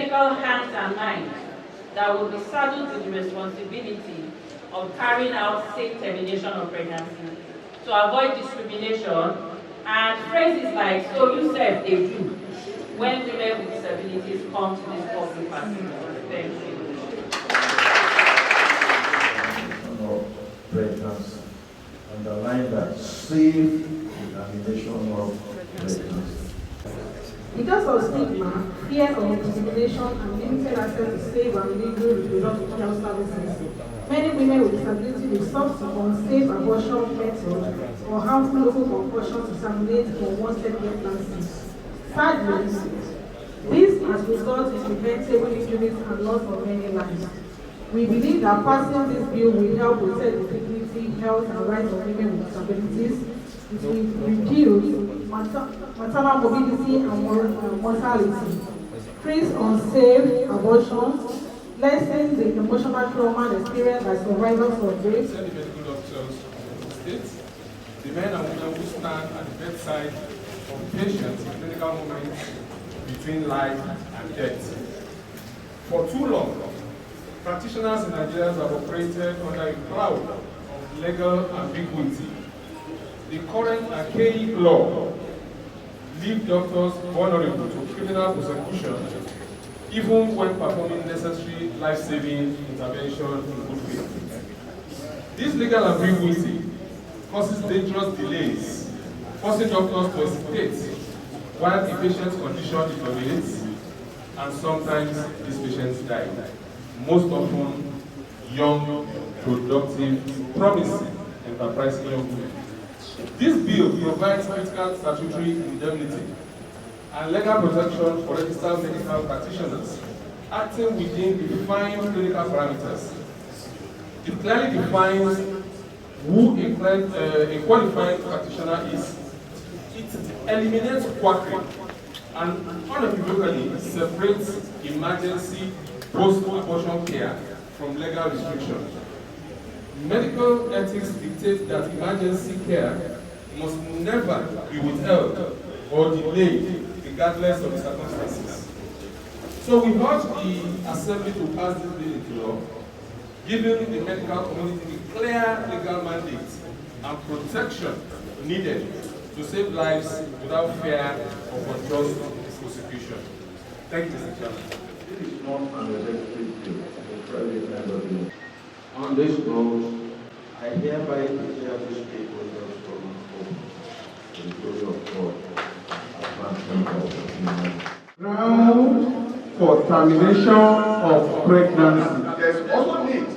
medical hands and minds that will be saddled with the responsibility of carrying out safe termination of pregnancy to avoid discrimination and phrases like, so you said they do, when women with disabilities come to this public facility. Thank you. Pregnancy. Underline that safe termination of pregnancy. Because of stigma, fear of discrimination, and limited access to safe and legal reproductive health services, many women with disability resort to unsafe abortion methods or harmful local compulsion to terminate unwanted pregnancies. Sadly, this has resulted in preventable injuries and loss of many lives. We believe that passing this bill will help protect the dignity, health, and rights of women with disabilities. It will reduce maternal morbidity and mortality, increase unsafe abortions, lessen the emotional trauma experienced by survivors of rape. The medical doctors of the state, the men and women who stand at the bedside of patients in clinical moments between life and death. For too long, practitioners in Nigeria have operated under a cloud of legal ambiguity. The current archaic law leaves doctors vulnerable to criminal prosecution even when performing necessary life-saving intervention in good faith. This legal ambiguity causes dangerous delays, forcing doctors to hesitate while the patient's condition deteriorates, and sometimes these patients die. Most often, young, productive, promising, enterprising young women. This bill provides critical statutory indemnity and legal protection for registered medical practitioners acting within defined clinical parameters. It clearly defines who a qualified practitioner is. It eliminates quackery and unequivocally separates emergency post-abortion care from legal restrictions. Medical ethics dictate that emergency care must never be withheld or delayed regardless of the circumstances. So we urge the Assembly to pass this bill into law, giving the medical community the clear legal mandate and protection needed to save lives without fear of unjust prosecution. Thank you, Mr. Chairman. This is not an executive bill, it's a private member bill. On this note, I hereby declare this paper to the glory of God. Ground for termination of pregnancy. There is also need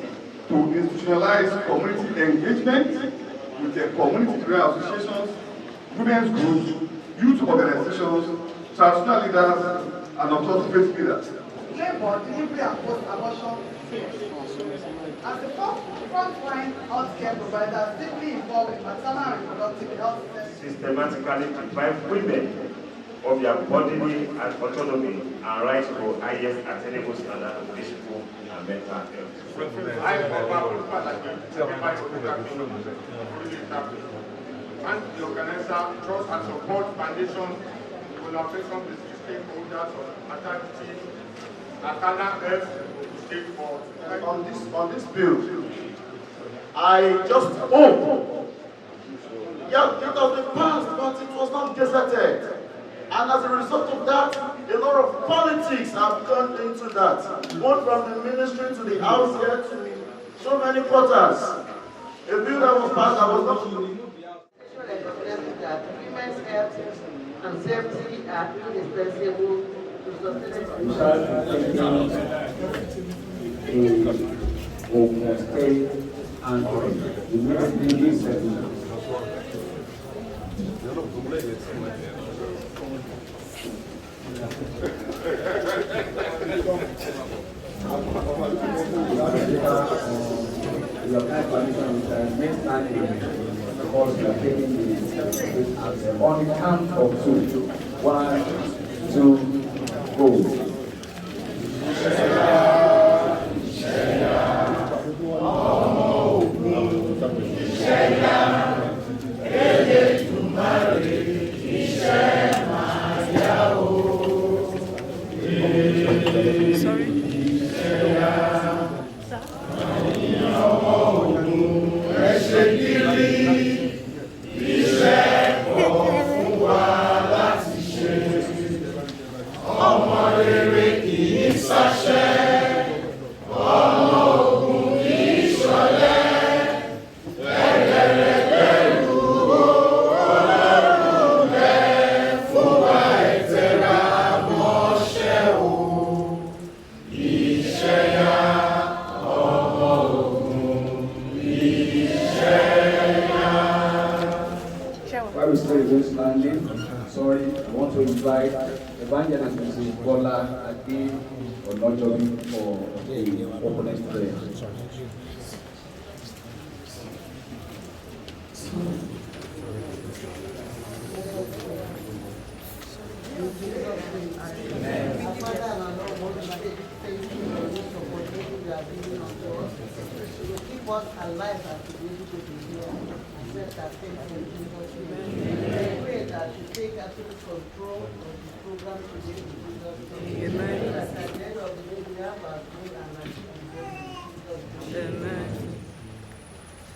to institutionalize community engagement with the community-driven associations, women's groups, youth organizations, traditional leaders, and authority faith leaders. Labor, delivery, and post-abortion as the frontline healthcare providers deeply involved in maternal and reproductive health systematically deprive women of their bodily and autonomy and right to highest attainable standard of physical and mental health. And the organizer, Trust and Support Foundation, collaboration with stakeholders of maternity, maternal health, On this bill, I just hope, yeah, it has been passed, but it was not gazetted. And as a result of that, a lot of politics have gone into that, both from the ministry to the house here to so many quarters. A bill that was passed that was not. That women's health and safety are indispensable to sustainable. Ogun State and the military settlement. We apply permission with next time because we are taking the on the count of two. 1, 2, go. While we still just standing, sorry, I want to invite Evangelist Mrs. Bola Adi Onojobi for the opening prayer. Keep us alive and to be able to be here and set our faith in Jesus' name. We pray that you take absolute control of the program today in Jesus' name. Amen. That at the end of the day we have our good and our good in Jesus' name.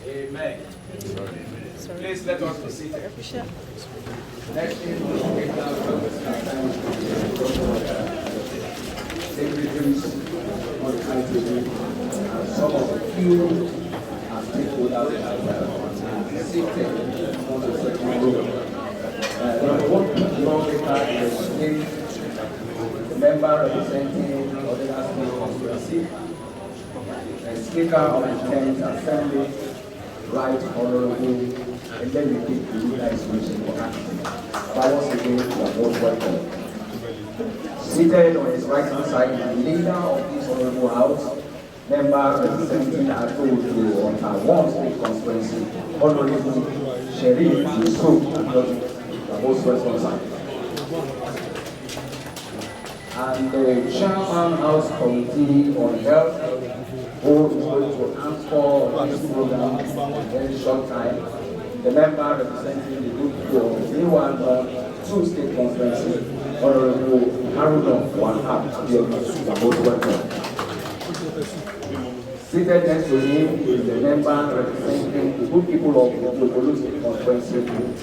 Amen. Please let us be seated. Next thing we will take down secretaries on the ITV and some of the few stakeholders that are seated on the second row. Number one lawmaker is the member representing Odela State Constituency, the Speaker of the 10th Assembly, Right Honorable, and then we take the leader exhibition for action. But once again, you are most welcome. Seated on his right hand side is the leader of this honorable house, member representing Atodo on our one state constituency, Honorable Sherif Yusuf Andoji, the most welcome side. And the chairman house committee on health, who is going to anchor this program in a very short time. The member representing the group for A1 two state conferences, Honorable Haruna Wahab, the most welcome. Seated next to him is the member representing the good people of the Ogun State Conference,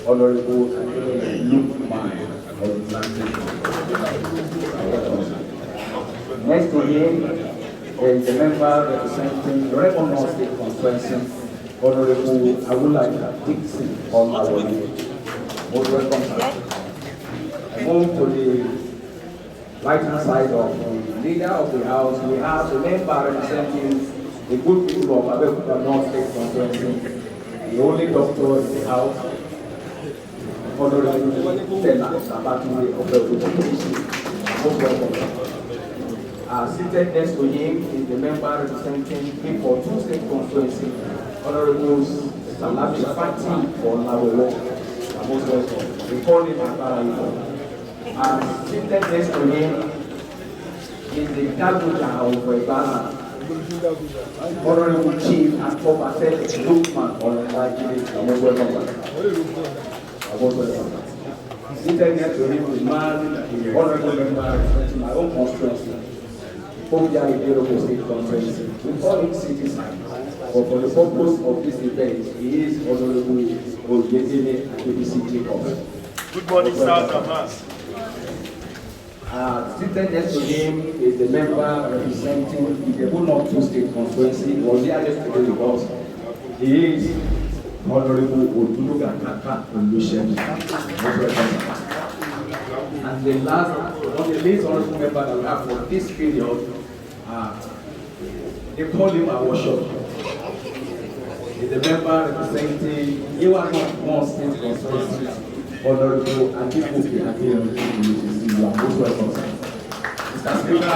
Honorable Luke Mai of Next to him is the member representing the Recon State Conference, Honorable Awulaika Dixon from Awoni. Most welcome, sir. I move to the right-hand side of the leader of the house. We have the member representing the good people of Abeokuta North State Conference, the only doctor in the house, Honorable Stella Sabaturi of Abeokuta. Most welcome. Seated next to him is the member representing him for two state conferences, Honorable Salabi Fati for Lawewo. Most welcome. We call him Akarayo. Seated next to him is the Daguja of Ghana, Honorable Chief and Papa said Lukman on the Most welcome. Most welcome. Seated next to him is man, the honorable member representing my own constituency, Ogun State Conference. We call him citizen, but for the purpose of this event, he is Honorable Oyedele and BBC Jacob. Good morning, South and Mass. Seated next to him is the member representing the Ogun State Conference. He was here yesterday with us. He is Honorable Oduluga Kaka Olusegun. And the last, on the least honorable member that we have for this period, they call him our worship. He's the member representing A1 State Constituency, Honorable Adibuki Adeomi. You are most welcome. Mr. Speaker,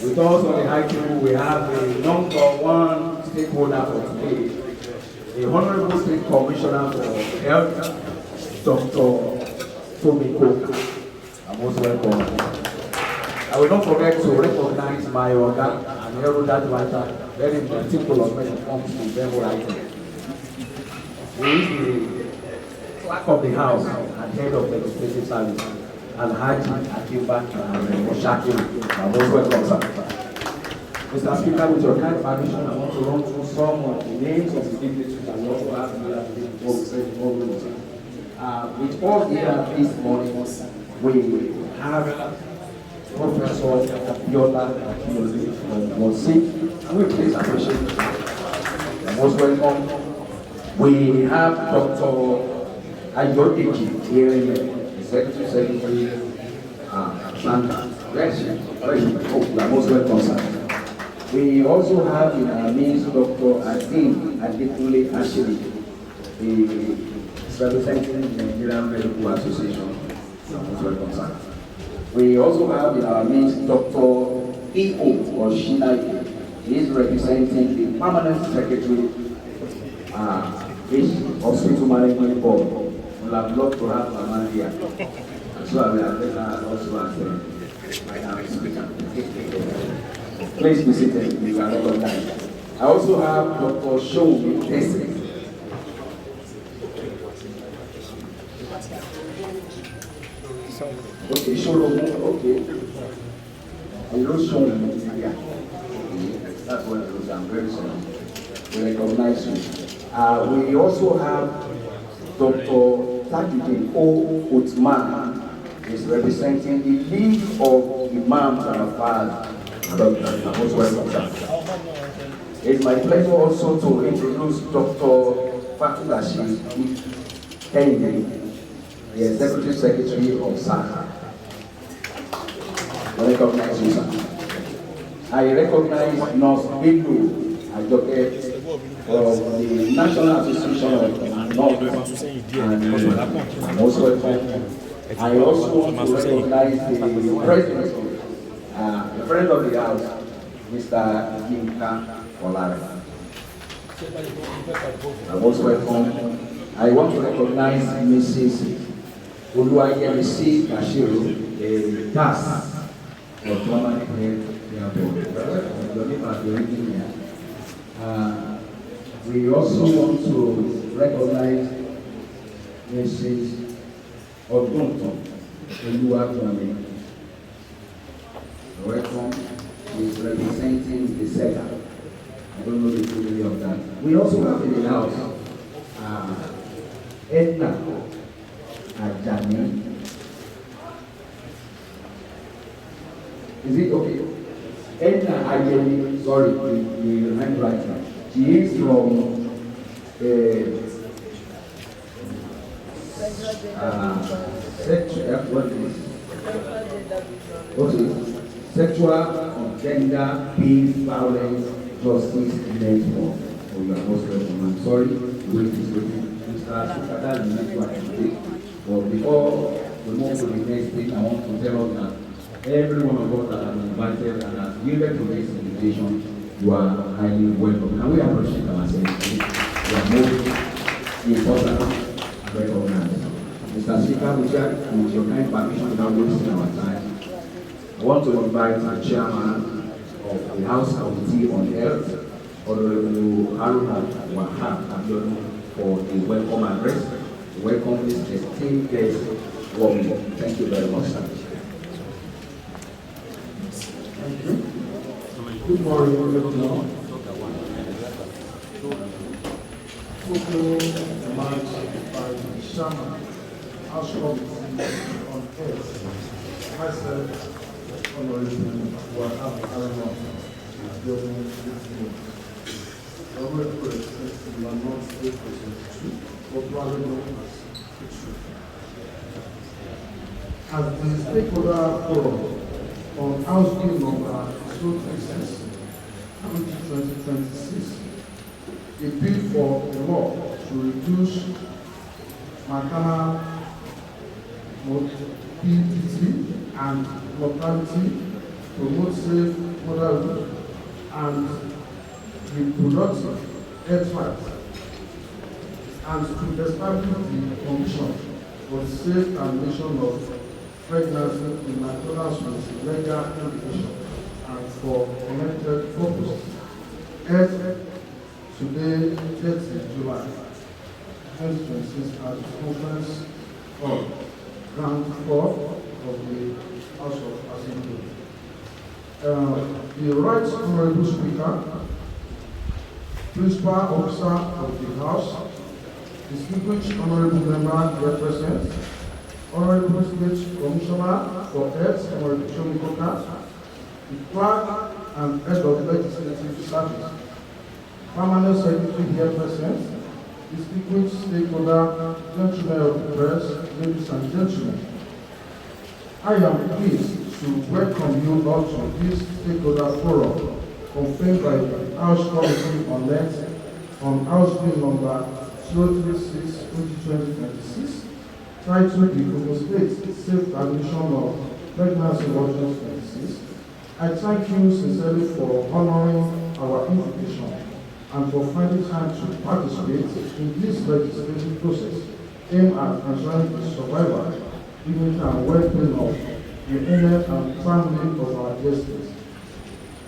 with us on the high table, we have the number one stakeholder for today, the Honorable State Commissioner for Health, Dr. Tomiko. I'm most welcome. I will not forget to recognize my organ and that writer, very meticulous when it comes to demo writing. He is the clerk of the house and head of legislative service. Alhaji Akimba and Moshaki. I'm most welcome, sir. Mr. Speaker, with your kind permission, I want to run through some of the names of the dignitaries that we also have here before we say the whole meeting. With all here this morning, we have Professor Abiola Akiyole from Monsi, and we please appreciate him. Most welcome. We have Dr. Ayodeji here, Executive Secretary, Santa. Yes, you are most welcome, sir. We also have in our midst Dr. Azim Adekunle Ashiri, representing the Nigerian Medical Association. Most welcome, sir. We also have in our midst Dr. E.O. Oshinai. He is representing the Permanent Secretary Hospital Management Board. We have loved to have Mama here. So I will address her also as my speaker. Please be seated. You are recognized. I also have Dr. Shomi Tese. Okay, Sholomo, okay. I know Shomi. Yeah. That's what it was. I'm very sorry. We recognize you. We also have Dr. Tajudin O. Utman is representing the League of Imams and Afars. Most welcome, sir. It's my pleasure also to introduce Dr. Fatulashi Kende, the Executive Secretary of SACA. I recognize you, sir. I recognize Nurse Bello Ajoke from the National Association of North and most welcome. I also want to recognize the President, the friend of the house, Mr. Yinka Olare. Most welcome. I want to recognize Mrs. Oluwayemisi Kashiru, a DAS of Germany Airport. We also want to recognize Mrs. Ogun Oluwatomi. Welcome. She is representing the sector. I don't know the full of that. We also have in the house Edna Ajani. Is it okay? Edna Ajani, sorry, the handwriting. She is from Sexual and Gender Based Violence Justice Network. Oh, you are most welcome. I'm sorry, wait is waiting. Mr. Sukata is next one. But before we move to the next thing, I want to tell us that every one of us that has been invited and has yielded to this invitation, you are highly welcome. And we appreciate ourselves. You are most important and recognized. Mr. Speaker, with your kind permission, without wasting our time, I want to invite the chairman of the House Committee on Health, Honorable Haruna Wahab Abiodun, for the welcome address. Welcome this esteemed guest warmly. Thank you very much, sir. Thank you. Good morning, everyone. By the Chairman, House Committee on Health, myself, Honorable Wahab Haruna Abiodun, our representative are not representative, but rather known as the stakeholder forum on House Bill number 236, 2026, a bill for a law to reduce maternal morbidity and mortality, promote safe motherhood and reproductive health rights, and to establish the Commission for the safe termination of pregnancy in accordance with legal education and for connected purposes. As today, 30 July 2026, at the conference of Ground 4 of the House of Assembly. The Right Honorable Speaker, Principal Officer of the House, distinguished Honorable Member here present, Honorable State Commissioner for Health, Honorable Shomikoka, the Quack and Head of Legislative Service, Permanent Secretary here present, distinguished stakeholder, gentlemen of the press, ladies and gentlemen. I am pleased to welcome you all to this stakeholder forum convened by the House Committee on Net on House Bill number 036/2026, titled the Ogun State Safe Termination of Pregnancy Abortion Services. I thank you sincerely for honoring our invitation and for finding time to participate in this legislative process aimed at ensuring the survival, dignity and well-being of the women and family of our guests.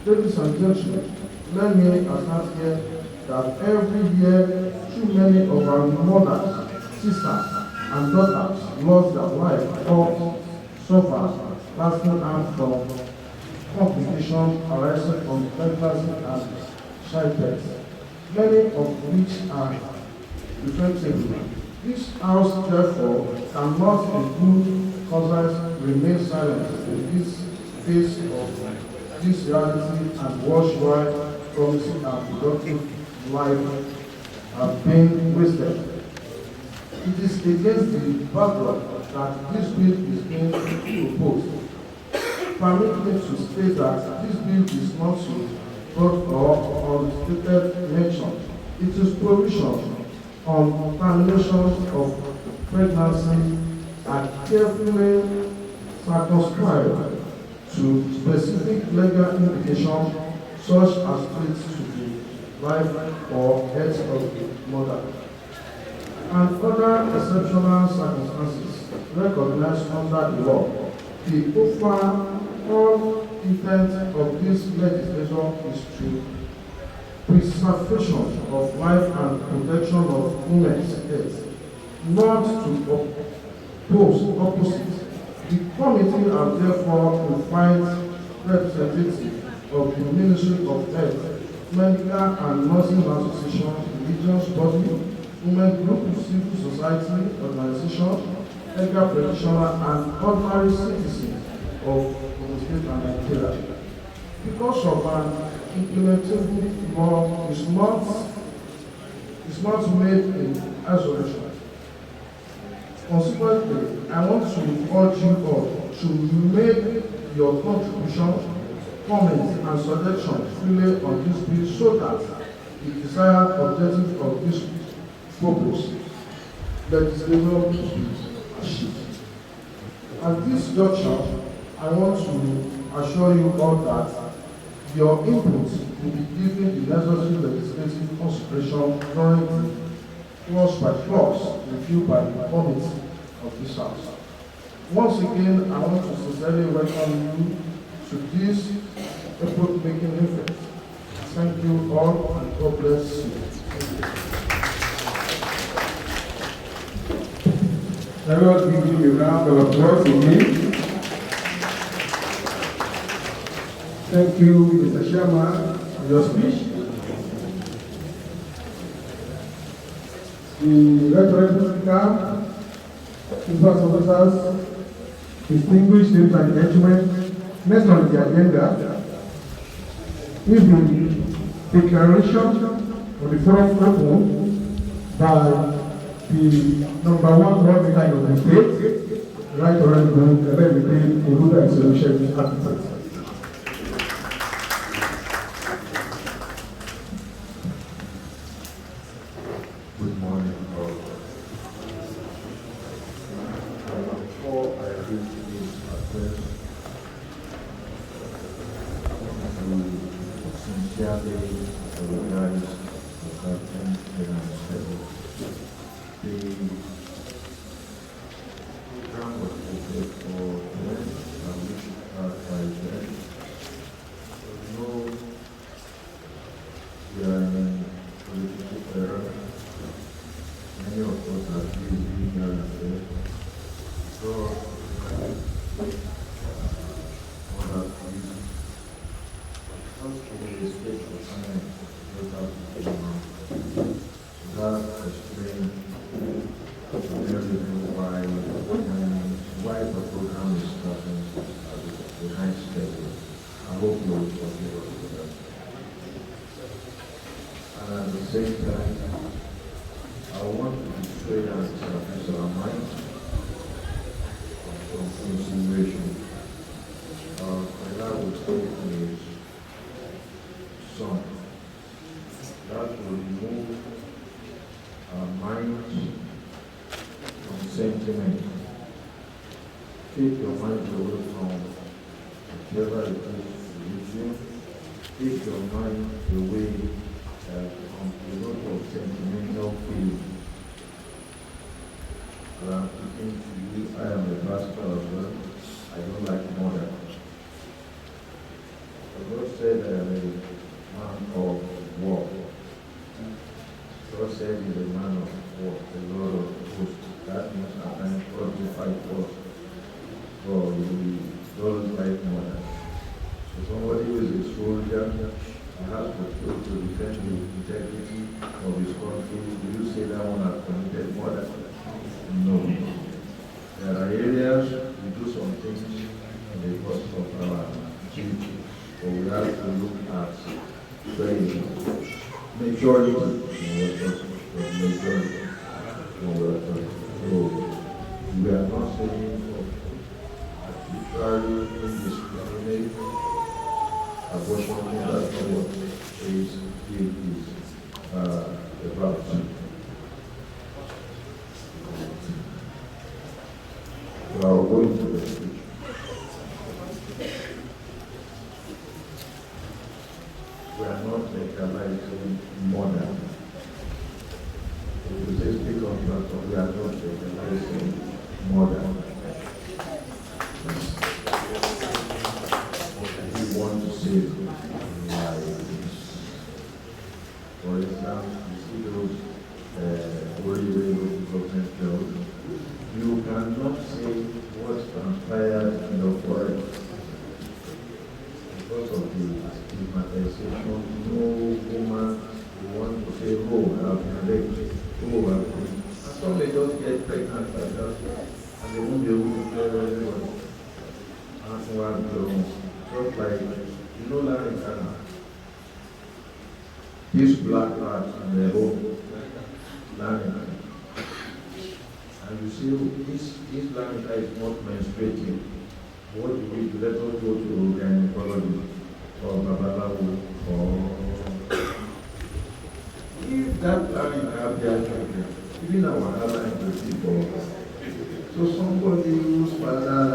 Ladies and gentlemen, let me assert here that every year too many of our mothers, sisters and daughters lost their life or suffer lasting harm from complications arising from pregnancy and childbirth, many of which are preventable. This House, therefore, cannot in good conscience remain silent in this face of this reality and watch while promising and productive life have been wasted. It is against the backdrop that this bill is being proposed. Permit me to state that this bill is not to or unstated mention. It is provision on termination of pregnancy are carefully circumscribed to specific legal implications such as threats to the life or health of the mother and other exceptional circumstances recognized under the law. The overall intent of this legislation is to preservation of life and protection of women's health, not to oppose opposite. The committee has therefore invited representatives of the Ministry of Health, Medical and Nursing Association, religious body, women groups, civil society, organization, legal practitioner, and ordinary citizens of the state and Nigeria. Because of an implementable law is not made in isolation. Consequently, I want to urge you all to make your contribution, comments, and suggestions freely on this bill so that the desired objective of this purpose legislation is achieved. At this juncture, I want to assure you all that your input will be given the necessary legislative consideration during the clause by clause review by the committee of this House. Once again, I want to sincerely welcome you to this epoch-making effort. Thank you all and God bless you. Let us give you a round of applause again. Thank you, Mr. Chairman, for your speech. The Reverend Speaker, Principal Officers, distinguished ladies and gentlemen, next on the agenda is the declaration of the forum open by the #1 lawmaker of the state, Right Honorable Ogun Solution Architect. Good morning, all. Before I read this address, I sincerely apologize for Captain Termination. The program was prepared for them, and we should start by them. No, we are in political error. Many of us are still being here. So, I hope you will forgive us for that. And at the same time, I want to dissuade and establish our minds from consideration. Allah will say to his son, that will remove our minds from sentiment. Take your mind away from whatever it is religion. Take your mind away from a lot of sentimental feelings. I'm speaking to you, I am a pastor as well. I don't like murder. The Lord said I am a man of war. God said he's a man of war, the Lord of hosts. That means at times God will fight for us. God doesn't like murder. So somebody who is a soldier and has to defend the integrity of his country, will you say that one has committed murder? No. There are areas we do some things in the course of our duty, but we have to look at very majority in majority. So we are not saying arbitrary, indiscriminate abortion. That's not what is about. We are going to the speech. We are not legalizing murder. We say speak on that, but we are not legalizing murder. We want to save lives. For example, you see those government girls. You cannot say what transpired in the forest because of the stigmatization. No woman will want to say, oh, I have been raped, oh, I have been. And some may just get pregnant like that, and they won't be able to tell everyone. And so I'm just like, you know, Larry Ghana, these black rats in their home, Larry. And you see, this Lamita is not menstruating. What do we do? Let us go to gynecology or Babalawo or if that Lamita have their children, even our other people. So somebody whose father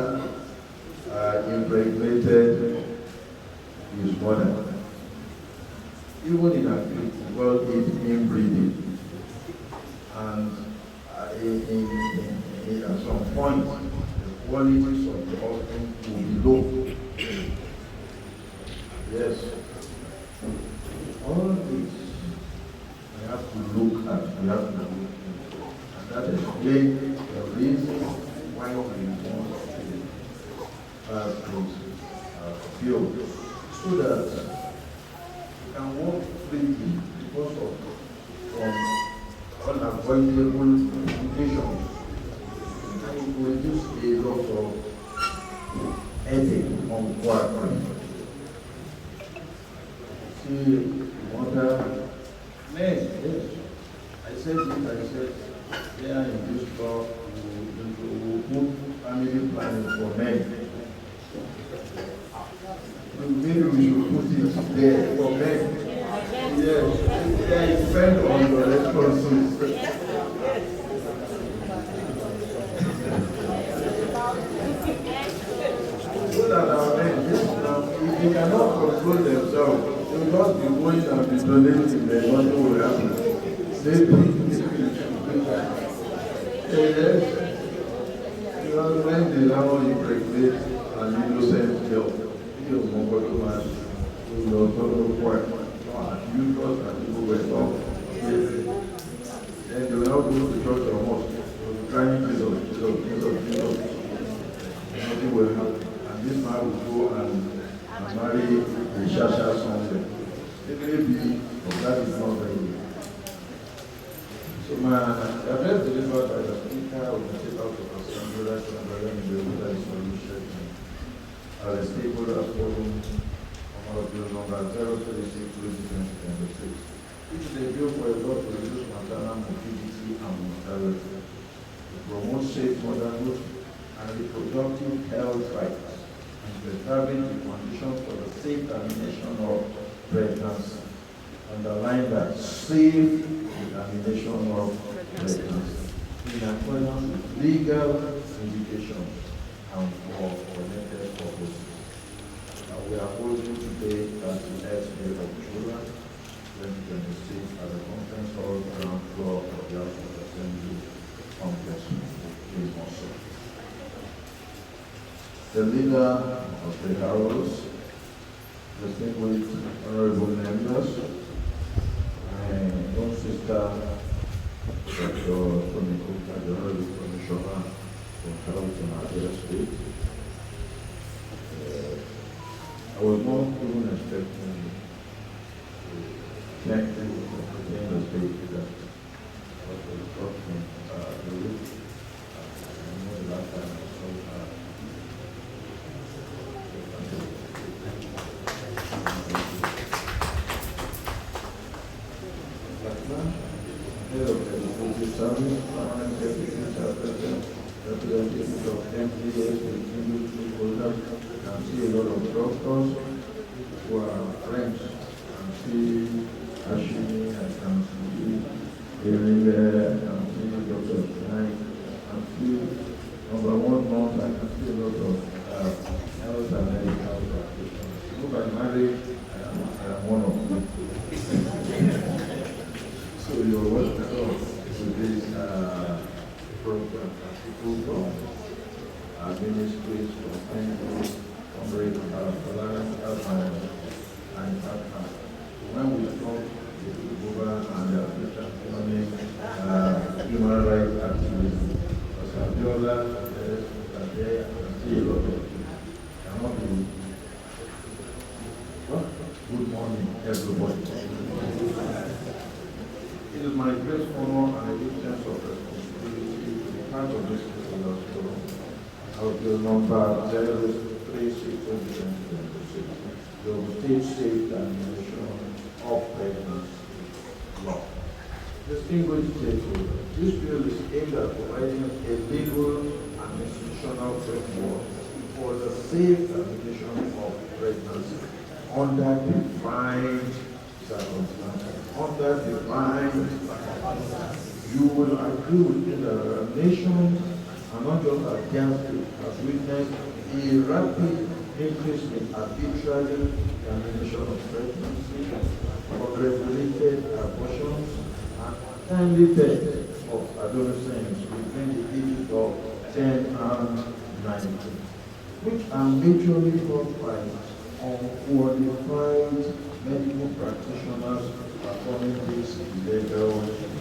impregnated his mother, even in Africa, well, it's inbreeding. And at some point, the qualities of the offspring will be low. Yes. All this we have to look at, and that explains the reason why we want to have those field, so that we can walk freely because of unavoidable implications. And it will reduce a lot of headache on Quack. See, mother, men, yes. I said, yeah, in this law, we put family planning for men. Maybe we should put it there for men. Yes, they depend on your responses. So that our men, if they cannot control themselves, they will not be going and be donating, then nothing will happen. They do. Yes. Because when they now impregnate an innocent girl, you know what to ask. You know, Quack. You trust that people were not. Yes. Then they will now go to church or mosque. They will be crying Jesus. Nothing will happen. And this man will go and marry a Shasha somewhere. It may be, but that is not very good. So my address delivered by the speaker of the State House of Assembly, in the Solution, as a stakeholder forum number 036/2026, which is a bill for a law to reduce maternal morbidity and mortality, to promote safe motherhood and reproductive health rights, and to establish the conditions for the safe termination of pregnancy. Underline that safe termination of pregnancy in accordance with legal indications and for connected purposes. We are holding today 38th Day of July 2026 at the conference hall ground floor of the House of Assembly complex in Moscow. The leader of the House, distinguished honorable members, my own sister, Dr. Tony Kuka, the Honorable Commissioner for Health and Affairs State. I was not even expecting to thank you for presenting the state that was the document the week. I know the last time I saw head of the Executive Service, permanent deputy chairperson, representatives of MPS, distinguished stakeholders, and see a lot of doctors who are friends, and see Ashini, I can see Irinle, I can see Dr. Tonight, and see number 1 month, I can see a lot of health and medical practitioners. If I marry, I am one of them. So you're welcome to this program. People from ministries, from NGOs, from Tolerance and Partner. When we talk with Ogun and the African human rights activism, because Abiola, there, I see a lot of people. Cannot be. What? Good morning, everybody. It is my great honor and a deep sense of responsibility to be part of this particular forum. Our bill number 036/2026, the State Safe Termination of Pregnancy Law. Distinguished stakeholders, this bill is aimed at providing a legal and institutional framework for the safe termination of pregnancy under defined circumstances. Under defined, you will agree with me that our nation, and not just against it, has witnessed a rapid increase in arbitrary termination of pregnancy, unregulated abortions, and timely death of adolescents between the ages of 10 and 19, which are majorly caused by unqualified medical practitioners performing these illegal and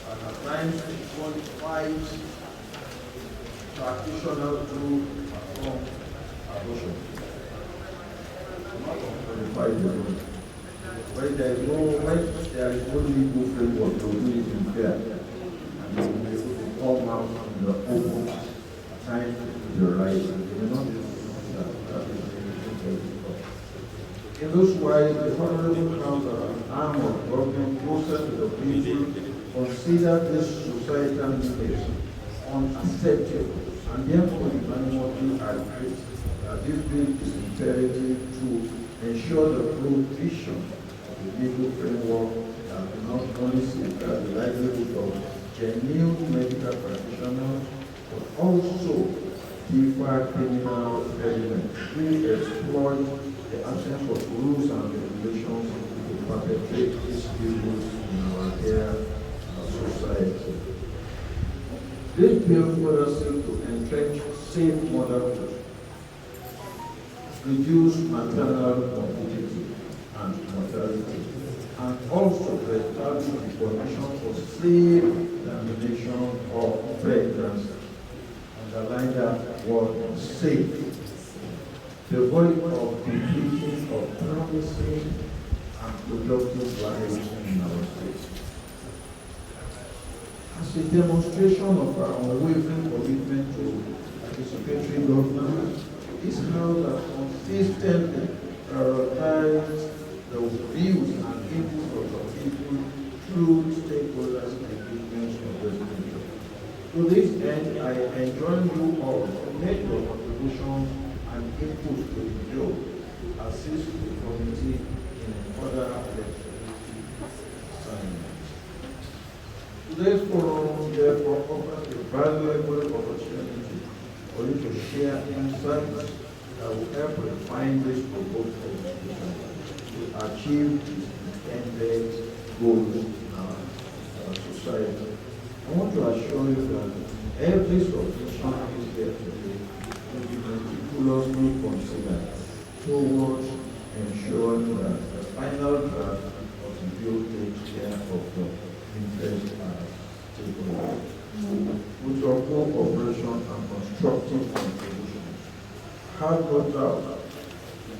at times qualified practitioners to perform abortion. Not unqualified alone. When there is no legal framework to do it in fair, and they will be able to come out in the open time to the right, and they may not be able to do that. That is the in those wise, the Honorable House are an arm of government closer to the people, consider this societal needs unacceptable, and therefore unanimously agree that this bill is imperative to ensure the provision of the legal framework that will not only safeguard the livelihood of genuine medical practitioners, but also defer criminal elements who exploit the absence of rules and regulations to perpetrate these evils in our care society. This bill further seeks to entrench safe motherhood, reduce maternal morbidity and mortality, and also to establish the condition for safe termination of pregnancy. Underline that word safe. Devoid of depleting of promising and productive lives in our state. As a demonstration of our unwavering commitment to participatory governance, this House has consistently prioritized insights, the views and input of the people through stakeholders engagement of this meeting. To this end, I enjoin you all to make your contributions and input to the bill, assist the committee in further assignments. Today's forum therefore offers a valuable opportunity for you to share insights that will help refine this proposed legislation to achieve the intended goals in our society. I want to assure you that every solution is here today will be meticulously considered towards ensuring that the final draft of the bill takes care of the interests and stakeholders. With your full cooperation and constructive contributions, have no doubt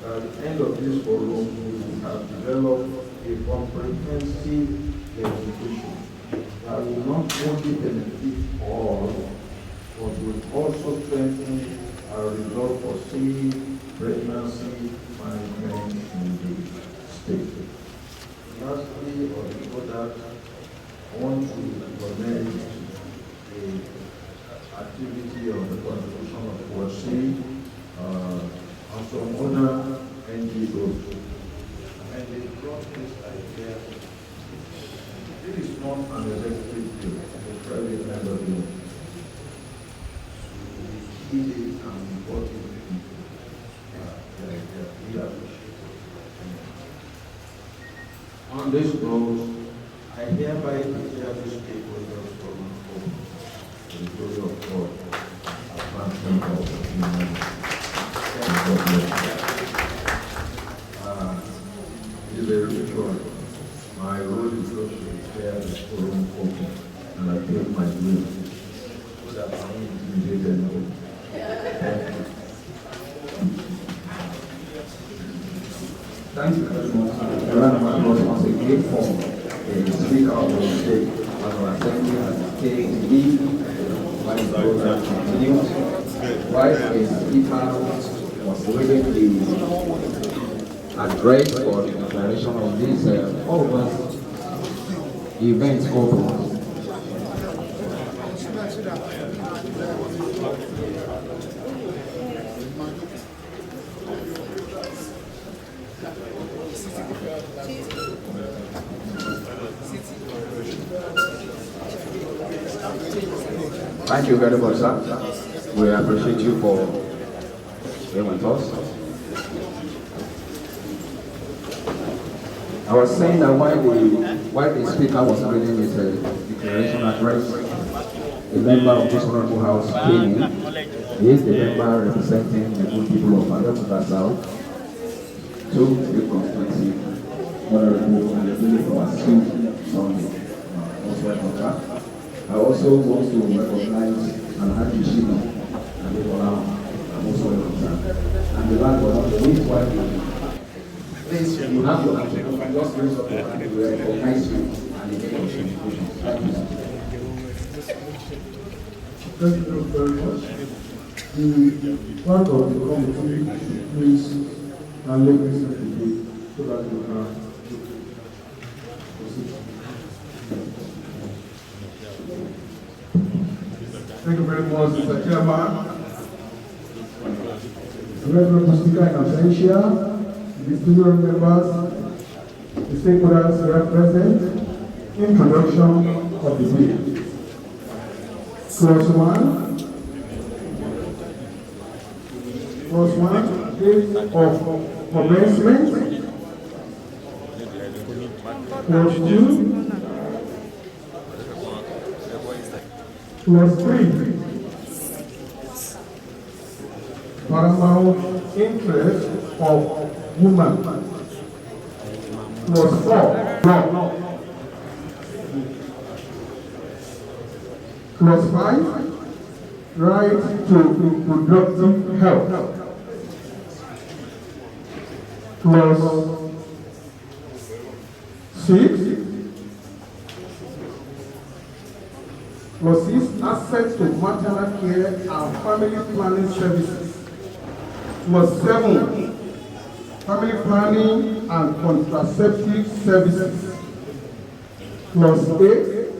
that at the end of this forum, we will have developed a comprehensive legislation that will not only benefit all, but will also strengthen our resolve for safe pregnancy management in the state. Lastly, on the product, I want to commend the activity of the contribution of WASI and some other NGOs. And they brought this idea. It is not an electric bill, it's a private member bill. So we heed it and we brought it to people. We appreciate it. On this note, I hereby declare this stakeholders forum open to the glory of God, advancement of humanity. It is a ritual. My role is just to declare the forum open, and I take my will so that I won't intimidate anybody. Thank you very much. A round of applause once again for the Speaker of the State of our Assembly as the lead while the program continues. While the Speaker was reading the address for the declaration of this Ogun event open. Thank you very much, sir. We appreciate you for being with us. I was saying that while the speaker was reading his declaration address, a member of this honorable house came in. He is the member representing the good people of Abeokuta South to the constituency, Honorable Wasu Sunday. I also want to recognize Alhaji Shino and the Bola. I'm also welcome. And the last but not the least, please, you have your contribution. Just raise up your hand to recognize you and the contribution. Thank you. Thank you very much. The part of the committee, please, and let me say today so that you can proceed. Thank you very much, Mr. Chairman. Reverend Speaker in absentia, distinguished members, the stakeholders here present, introduction of the bill. Clause 1, date of commencement. Clause 2, Clause 3, paramount interest of woman. Clause 4, Clause 5, right to reproductive health. Clause 6, access to maternal care and family planning services. Clause 7, family planning and contraceptive services. Clause 8,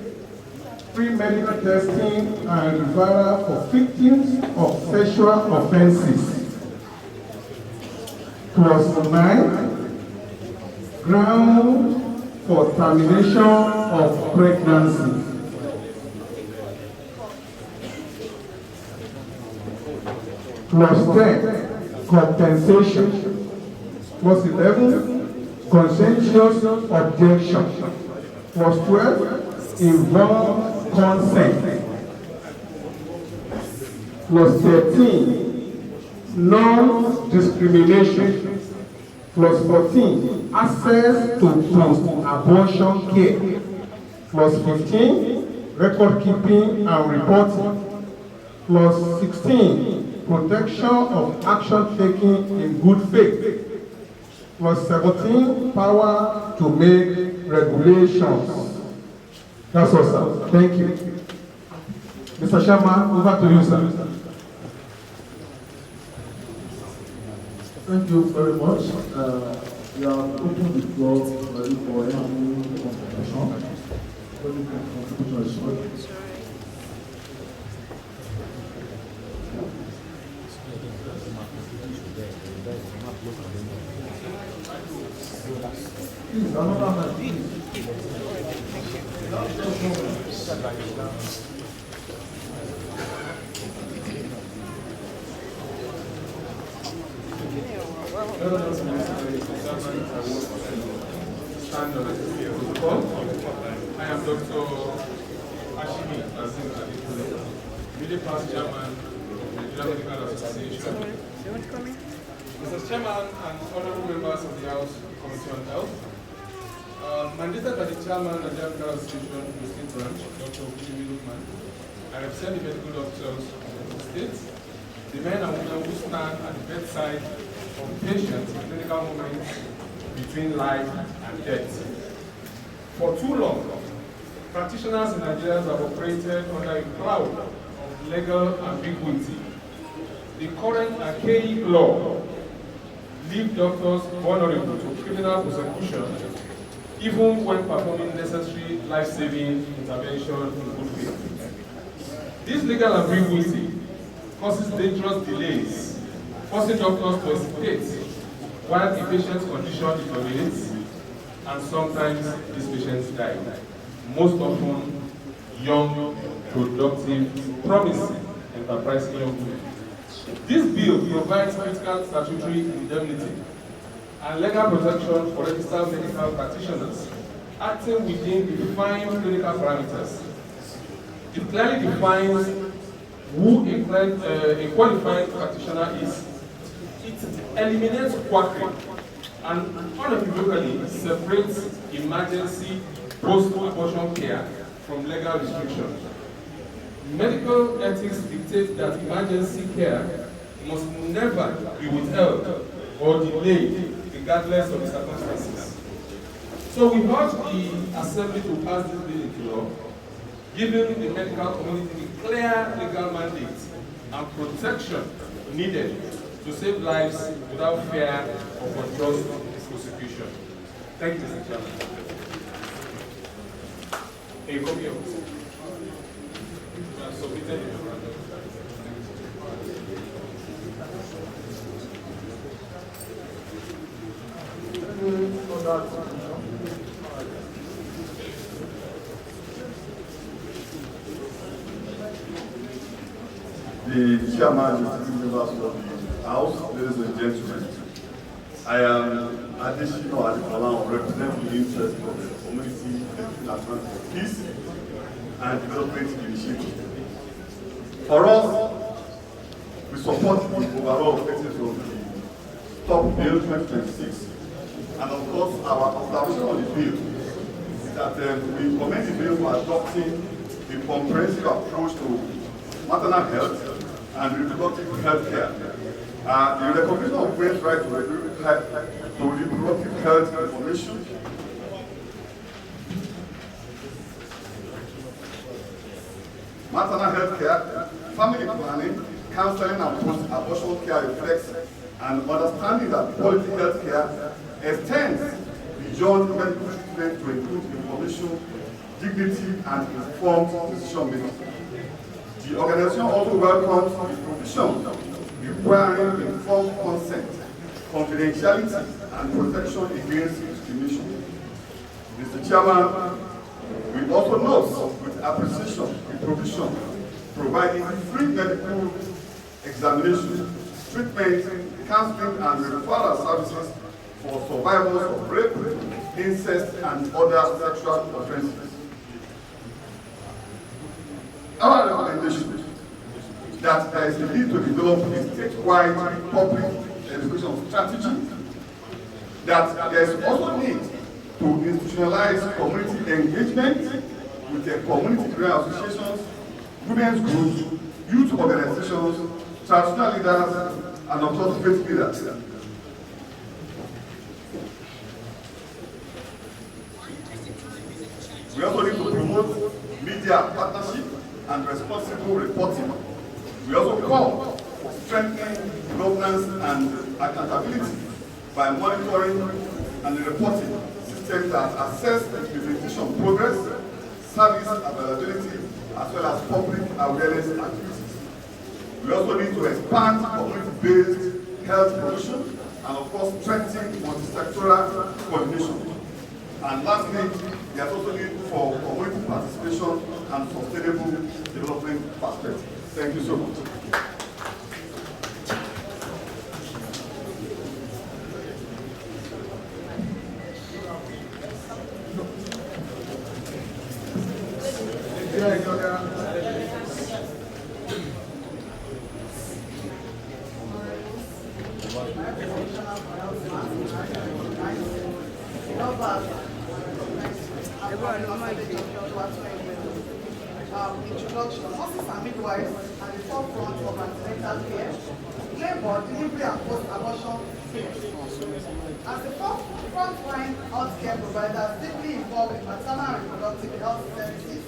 free medical testing and referral for victims of sexual offenses. Clause 9, ground for termination of pregnancy. Clause 10, compensation. Clause 11, conscientious objection. Clause 12, involved consent. Clause 13, non-discrimination. Clause 14, access to post-abortion care. Clause 15, record keeping and reporting. Clause 16, protection of action taken in good faith. Clause 17, power to make regulations. That's all, sir. Thank you. Mr. Sharma, over to you, sir. Thank you very much. We have opened the floor ready for any contribution. Contribution is short. Please, another man, please. I am Dr. Ashimi Azim Adikule, middle past chairman of the Nigeria Medical Association. Mr. Chairman and honorable members of the House Committee on Health, mandated by the chairman of the Nigeria Medical Association of the State Branch, Dr. Ogun Lukman, I represent the medical doctors of the state, the men and women who stand at the bedside of patients in clinical moments between life and death. For too long, practitioners in Nigeria have operated under a cloud of legal ambiguity. The current archaic law leaves doctors vulnerable to criminal prosecution even when performing necessary life-saving intervention in good faith. This legal ambiguity causes dangerous delays, forcing doctors to hesitate while the patient's condition deteriorates, and sometimes these patients die. Most often, young, productive, promising, enterprising young women. This bill provides critical statutory indemnity and legal protection for registered medical practitioners acting within defined clinical parameters. It clearly defines who a qualified practitioner is. It eliminates quackery and unequivocally separates emergency post-abortion care from legal restrictions. Medical ethics dictate that emergency care must never be withheld or delayed regardless of the circumstances. So we urge the Assembly to pass this bill into law, giving the medical community the clear legal mandate and protection needed to save lives without fear of unjust prosecution. Thank you, Mr. Chairman. A copy of this. Submitted in the The chairman, members of the House, ladies and gentlemen, I am Additional Adekola, representing the interest of the community in advance of peace and development initiative. For us, we support the overall objectives of the Stop Bill 2026, and of course, our observation on the bill is that we commend the bill for adopting a comprehensive approach to maternal health and reproductive health care. The recognition of women's right to reproductive health information, maternal health care, family planning, counseling and post-abortion care reflects and understanding that quality healthcare extends beyond medical treatment to include information, dignity, and informed decision making. The organization also welcomes the provision requiring informed consent, confidentiality, and protection against discrimination. Mr. Chairman, we also note with appreciation the provision providing free medical examination, treatment, counseling, and referral services for survivors of rape, incest, and other sexual offenses. Our recommendation that there is a need to develop a statewide public education strategy, that there is also need to institutionalize community engagement with the community associations, women's groups, youth organizations, traditional leaders, and of course faith leaders. We also need to promote media partnership and responsible reporting. We also call for strengthening governance and accountability by monitoring and reporting systems that assess implementation progress, service availability, as well as public awareness activities. We also need to expand community-based health promotion and of course strengthen multi-sectoral coordination. And lastly, there is also need for community participation and sustainable development perspective. Thank you so much. Introduction. Nurses and midwives at the forefront of antenatal care, labor, delivery, and post-abortion care. As the frontline healthcare providers deeply involved in maternal and reproductive health services,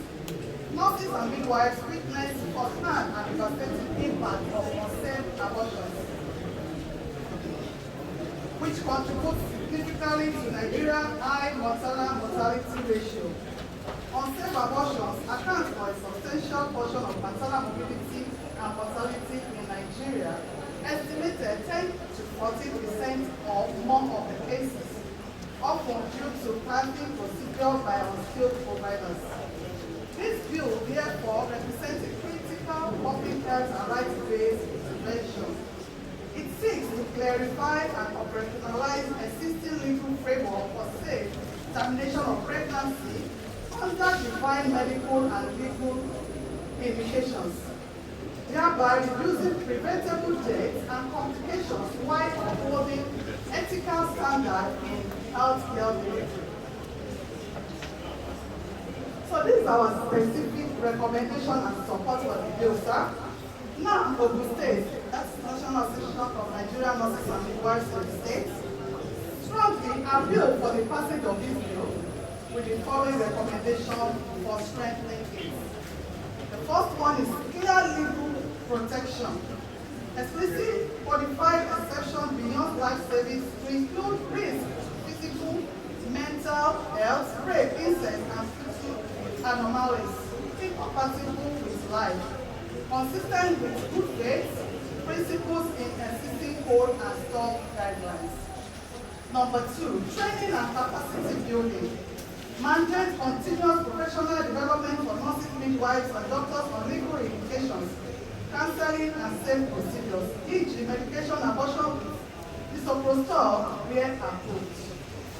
nurses and midwives witness firsthand and devastating impact of unsafe abortions, which contributes significantly to Nigeria's high maternal mortality ratio. Unsafe abortions account for a substantial portion of maternal morbidity and mortality in Nigeria, estimated 10 to 14% or more of the cases, often due to passing procedures by unskilled providers. This bill, therefore, represents a critical public health and rights-based intervention. It seeks to clarify and operationalize existing legal framework for safe termination of pregnancy under defined medical and legal indications, thereby reducing preventable deaths and complications while upholding ethical standards in healthcare delivery. So this is our specific recommendation and support for the bill, sir. Now, Ogun State, that's National Association of Nigerian Nurses and Midwives in the state, strongly appeal for the passage of this bill with the following recommendation for strengthening it. The first one is clear legal protection. Explicit codified exception beyond life savings to include risk, physical, mental health, rape, incest, and fetal anomalies incompatible with life, consistent with good faith principles in existing code and stock guidelines. Number two, training and capacity building. Mandate continuous professional development for nurses, midwives, and doctors on legal indications, counseling, and safe procedures, e.g. medication abortion, misoprostol, where approved.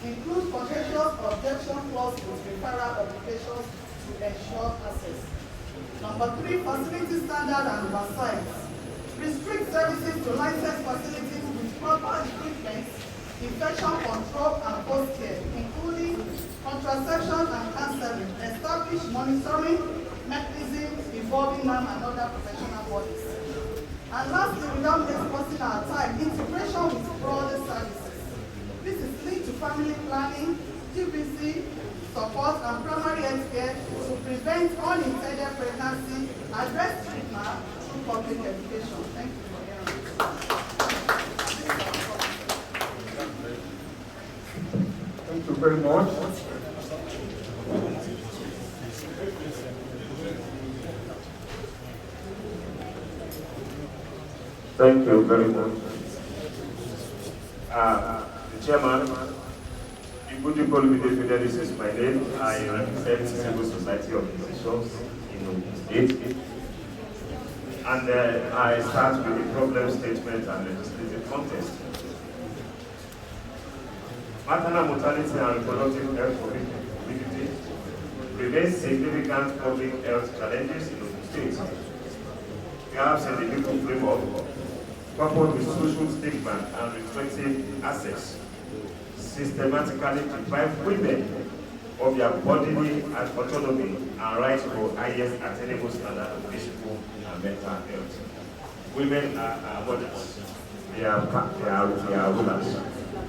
Include contentious objection clause with referral obligations to ensure access. Number three, facility standard and oversight. Restrict services to licensed facilities with proper equipment, infection control, and post-care, including contraception and counseling, establish monitoring mechanisms involving them and other professional bodies. And lastly, without exhausting our time, integration with broader services. This is linked to family planning, GPC, support, and primary health care to prevent unintended pregnancy, address treatment through public education. Thank you for hearing. you very much. Thank you very much. The chairman, this is my name. I represent Civil Society Organizations in Ogun State. And I start with the problem statement and legislative context. Maternal mortality and reproductive health morbidity remain significant public health challenges in Ogun State. Gaps in the legal framework, coupled with social stigma and restrictive access, systematically deprive women of their bodily autonomy and right to highest attainable standard of physical and mental health. Women are mothers, they are rulers,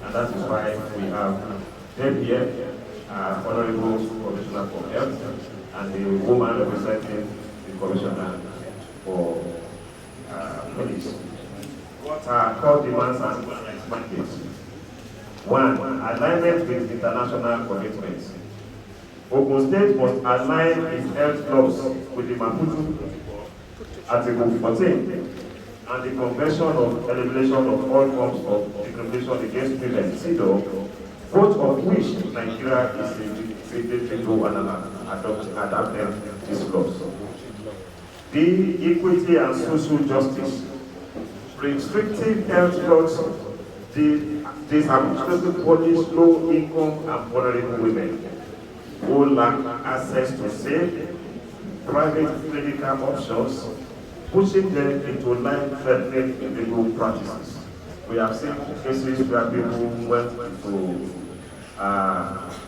and that is why we have them here, Honorable Commissioner for Health, and the woman representing the Commissioner for Police. What are core demands and mandates? One, alignment with international commitments. Ogun State must align its health laws with the Maputo Article 14 and the Convention of Elimination of All Forms of Discrimination Against Women, CEDAW, both of which Nigeria is signatory to and adapted these laws. The equity and social justice. Restrictive health laws disproportionately punish low-income and vulnerable women who lack access to safe, private clinical options, pushing them into life-threatening illegal practices. We have seen cases where people went to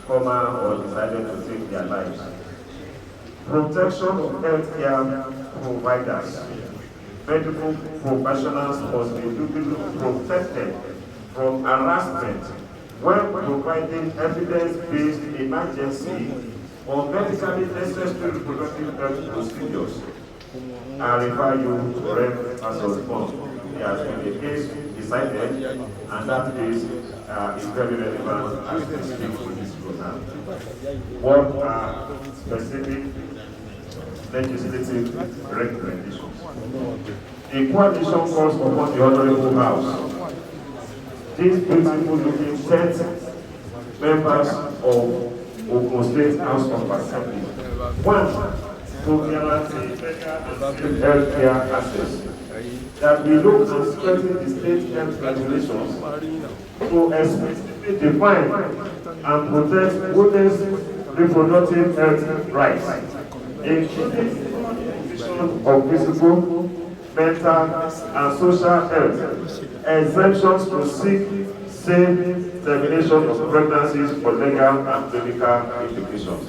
coma or decided to take their lives. Protection of healthcare providers. Medical professionals must be duly protected from harassment when providing evidence-based emergency or medically necessary reproductive health procedures. I refer you to Rev. as a response. There has been a case decided, and that case is very relevant as we speak to this program. What are specific legislative recommendations? A coalition calls upon the Honorable House. These beautiful looking 10 members of Ogun State House of Assembly. One, to guarantee better health care access. That we look at strengthening the state health regulations to explicitly define and protect women's reproductive health rights, including of physical, mental, and social health, exemptions to seek safe termination of pregnancies for legal and clinical implications.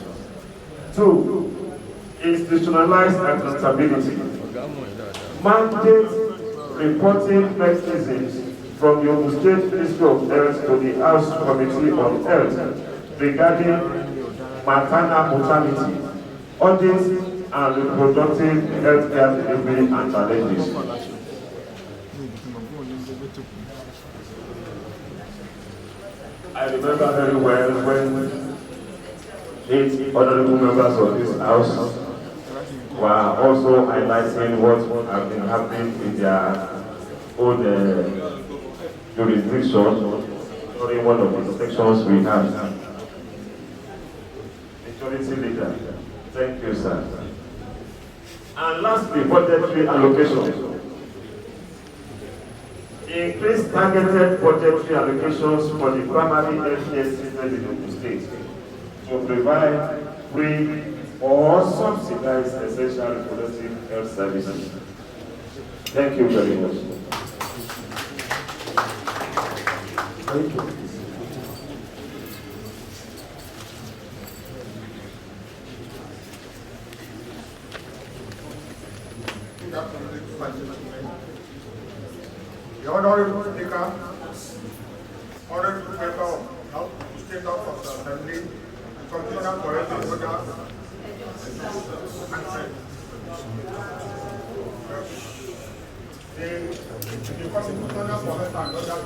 Two, institutionalized accountability. Mandate reporting mechanisms from the Ogun State Ministry of Health to the House Committee on Health regarding maternal mortality, audits, and reproductive health care delivery and challenges. I remember very well when 8 honorable members of this House were also highlighting what have been happening in their own jurisdiction during one of the sections we have. Majority leader, thank you, sir. And lastly, budgetary allocation. Increase targeted budgetary allocations for the primary health care system in Ogun State to provide free or subsidized essential reproductive health services. Thank you very much. Thank you. The Honorable Speaker, Honorable Member of the State House of the Assembly, Commissioner for Health and Water, the Constitutional Professor and other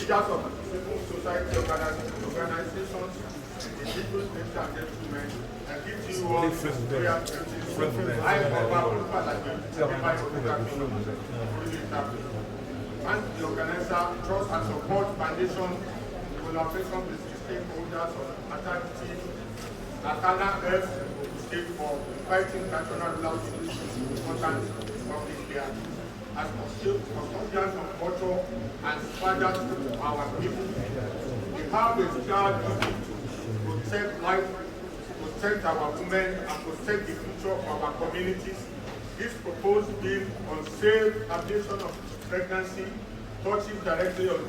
leaders of civil society organizations, individuals, ladies and gentlemen, I give you all royal greetings. I am and the organizer, Trust and Support Foundation, collaboration with stakeholders of maternity, maternal health, state for fighting national relations important public care. As custodians of culture and fathers to our people, we have a shared duty to protect life, protect our women, and protect the future of our communities. This proposed bill on safe ablation of pregnancy touches directly on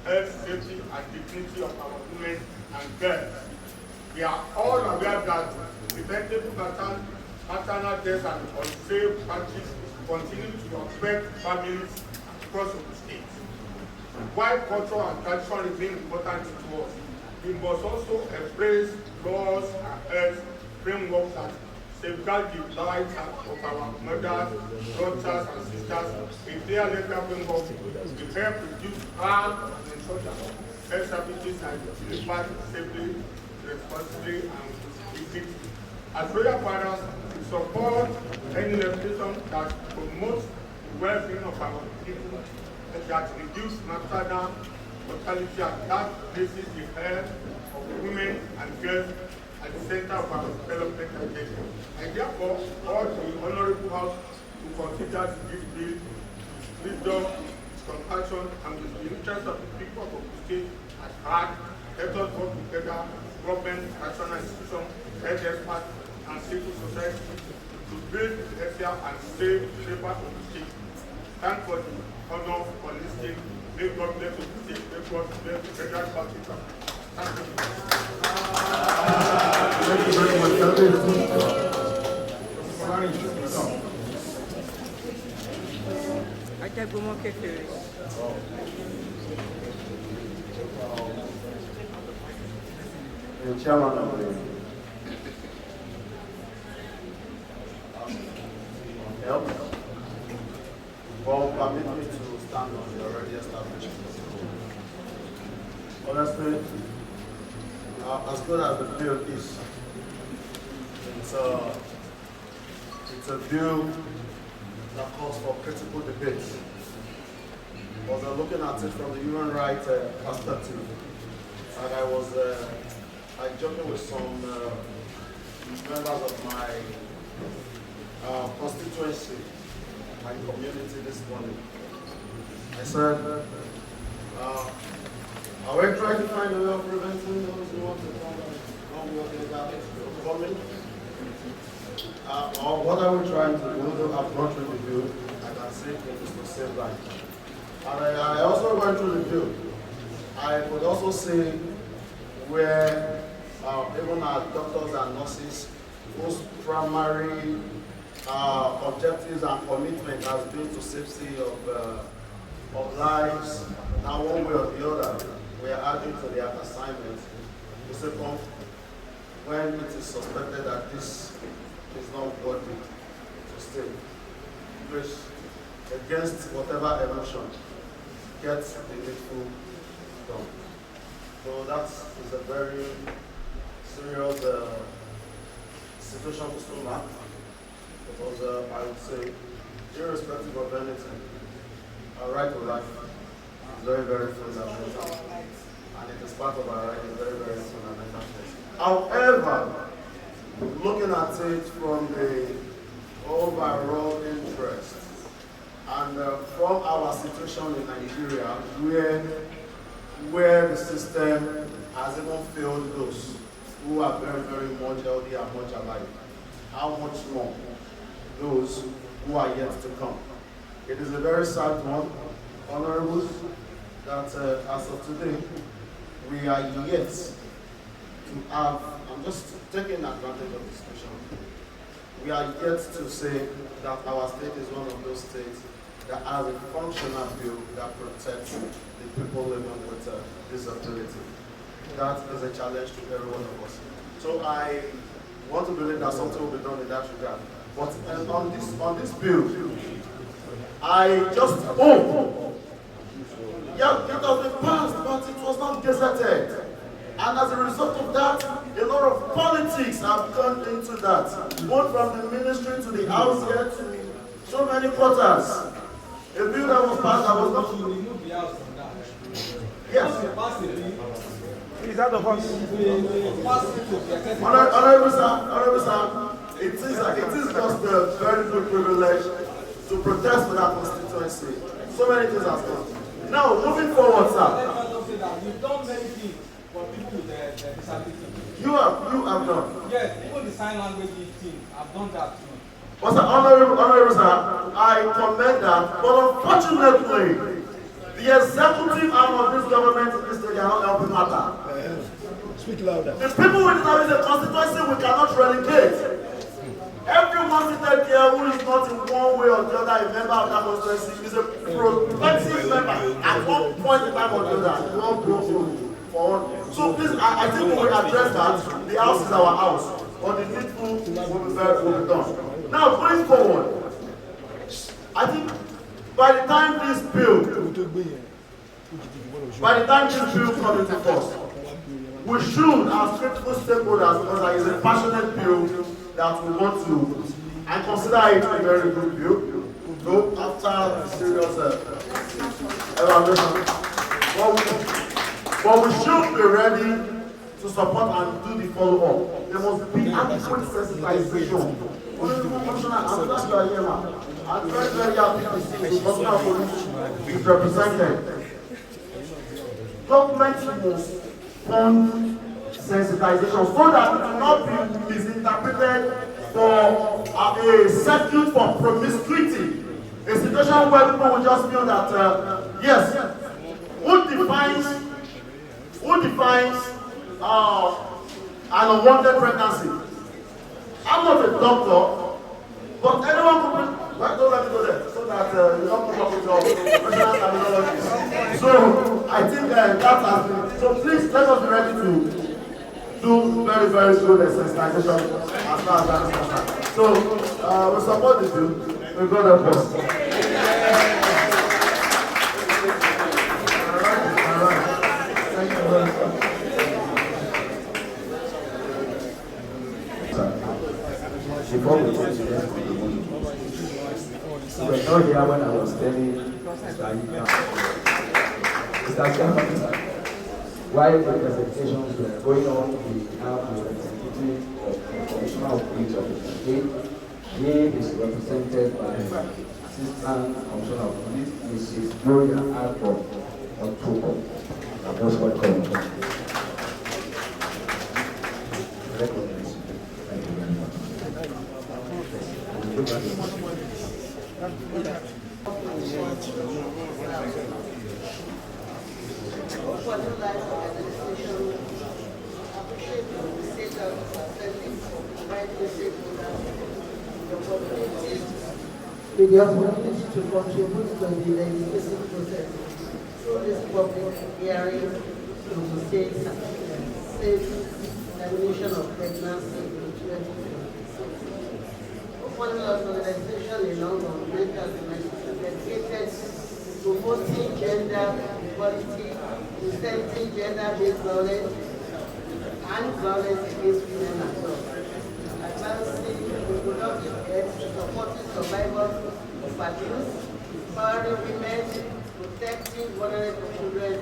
health, safety, and dignity of our women and girls. We are all aware that preventable maternal deaths and unsafe practice continue to affect families across the state. While culture and tradition remain important to us, we must also embrace laws and health frameworks that safeguard the lives of our mothers, daughters, and sisters. A clear legal framework will help reduce harm and ensure that health services are delivered safely, responsibly, and with dignity. As royal fathers, we support any legislation that promotes the well-being of our people and that reduces maternal mortality and that places the health of women and girls at the center of our development agenda. I therefore urge the Honorable House to consider this bill with wisdom, compassion, and with the interest of the people of the state at heart. Let us work together, government, national institutions, health experts, and civil society to build a healthier and safer state. Thank for the honor for listening. May God bless the state. May God bless the federal country. Thank you. Thank you very much. The chairman of the health, well, permit me to stand on the already established. Honestly, as good as the bill is, it's a bill that calls for critical debate. But looking at it from the human rights perspective, and I joking with some members of my constituency, my community this morning. I said, are we trying to find a way of preventing those who want to come in? Or what are we trying to do? Though I've gone through the bill, I can say it is to save life. And I also went through the bill. I could also say where even our doctors and nurses, whose primary objectives and commitment has been to safety of lives, now one way or the other, we are adding to their assignment. To say, when it is suspected that this is not worthy to stay, which against whatever emotion, gets the needful done. So that is a very serious situation to stomach, because I would say, irrespective of anything, our right to life is very, very fundamental, and it is part of our right, is very, very fundamental. However, looking at it from the overall interest, and from our situation in Nigeria, where the system has even failed those who are very, very much healthy and much alive, how much more those who are yet to come. It is a very sad one, honorables, that as of today, we are yet to have, I'm just taking advantage of this situation, we are yet to say that our state is one of those states that has a functional bill that protects the people living with disability. That is a challenge to every one of us. So I want to believe that something will be done in that regard. But on this bill, I just hope, yeah, it has been passed now deserted. And as a result of that, a lot of politics have gone into that, both from the ministry to the house here to so many quarters. A bill that was passed that was not. Yes. Is that the first? Honorable sir, it is just a very good privilege to protest for that constituency. So many things have done. Now, moving forward, sir. You've done many things for people with disability. You have done. Yes, even the sign language team have done that too. But sir, honorable sir, I commend that. But unfortunately, the executive arm of this government in this state are not helping matter. Speak louder. The people with the constituency we cannot relegate. Everyone seated here who is not in one way or the other a member of that constituency is a prospective member at one point in time or the other. You won't go for so please, I think when we address that, the house is our house. But the needful will be done. Now, going forward, I think by the time this bill comes into force, we should, as critical stakeholders, because there is a passionate bill that we want to, and consider it a very good bill, after serious evaluation. But we should be ready to support and do the follow-up. There must be adequate sensitization. Commissioner, I'm glad you are here, man. I'm very, very happy to see the National Police is represented. Government must fund sensitization so that it will not be misinterpreted for a circuit for promiscuity. A situation where people will just feel that, yes, who defines an unwanted pregnancy? I'm not a doctor, but anyone could. Why don't let me go there so that you don't come up with your professional terminology. So I think that has been. So please let us be ready to do very, very good sensitization as far as that is concerned. So we support this bill. May God help us. Thank you very much. Before we continue, we were not here when I was telling Mr. Chairman, while the presentations were going on, we have the representative of the Commissioner of Police of the State. He is represented by Assistant Commissioner of Police, Mrs. Gloria Alford Otoko. Most welcome. With the opportunity to contribute to the legislative process through this public hearing to the state safe termination of pregnancy in 2026. Open Laws Organization in London has been dedicated to promoting gender equality, presenting gender-based knowledge, and violence against women and girls. Advancing reproductive health, supporting survivors of abuse, empowering women, protecting vulnerable children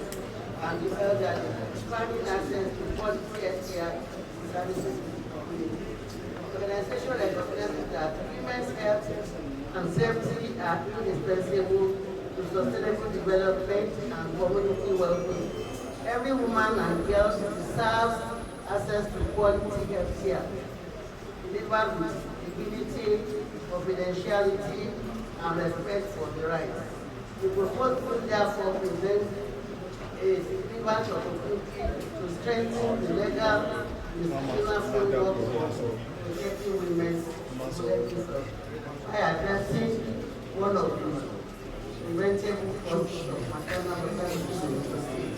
and the elderly, expanding access to quality healthcare services in the community. The organization recognizes that women's health and safety are indispensable to sustainable development and community well-being. Every woman and girl deserves access to quality healthcare, delivered with dignity, confidentiality, and respect for the rights. The proposed bill therefore presents a significant opportunity to strengthen the legal institutional framework for protecting women's rights by addressing one of the preventable causes of maternal mortality in the state.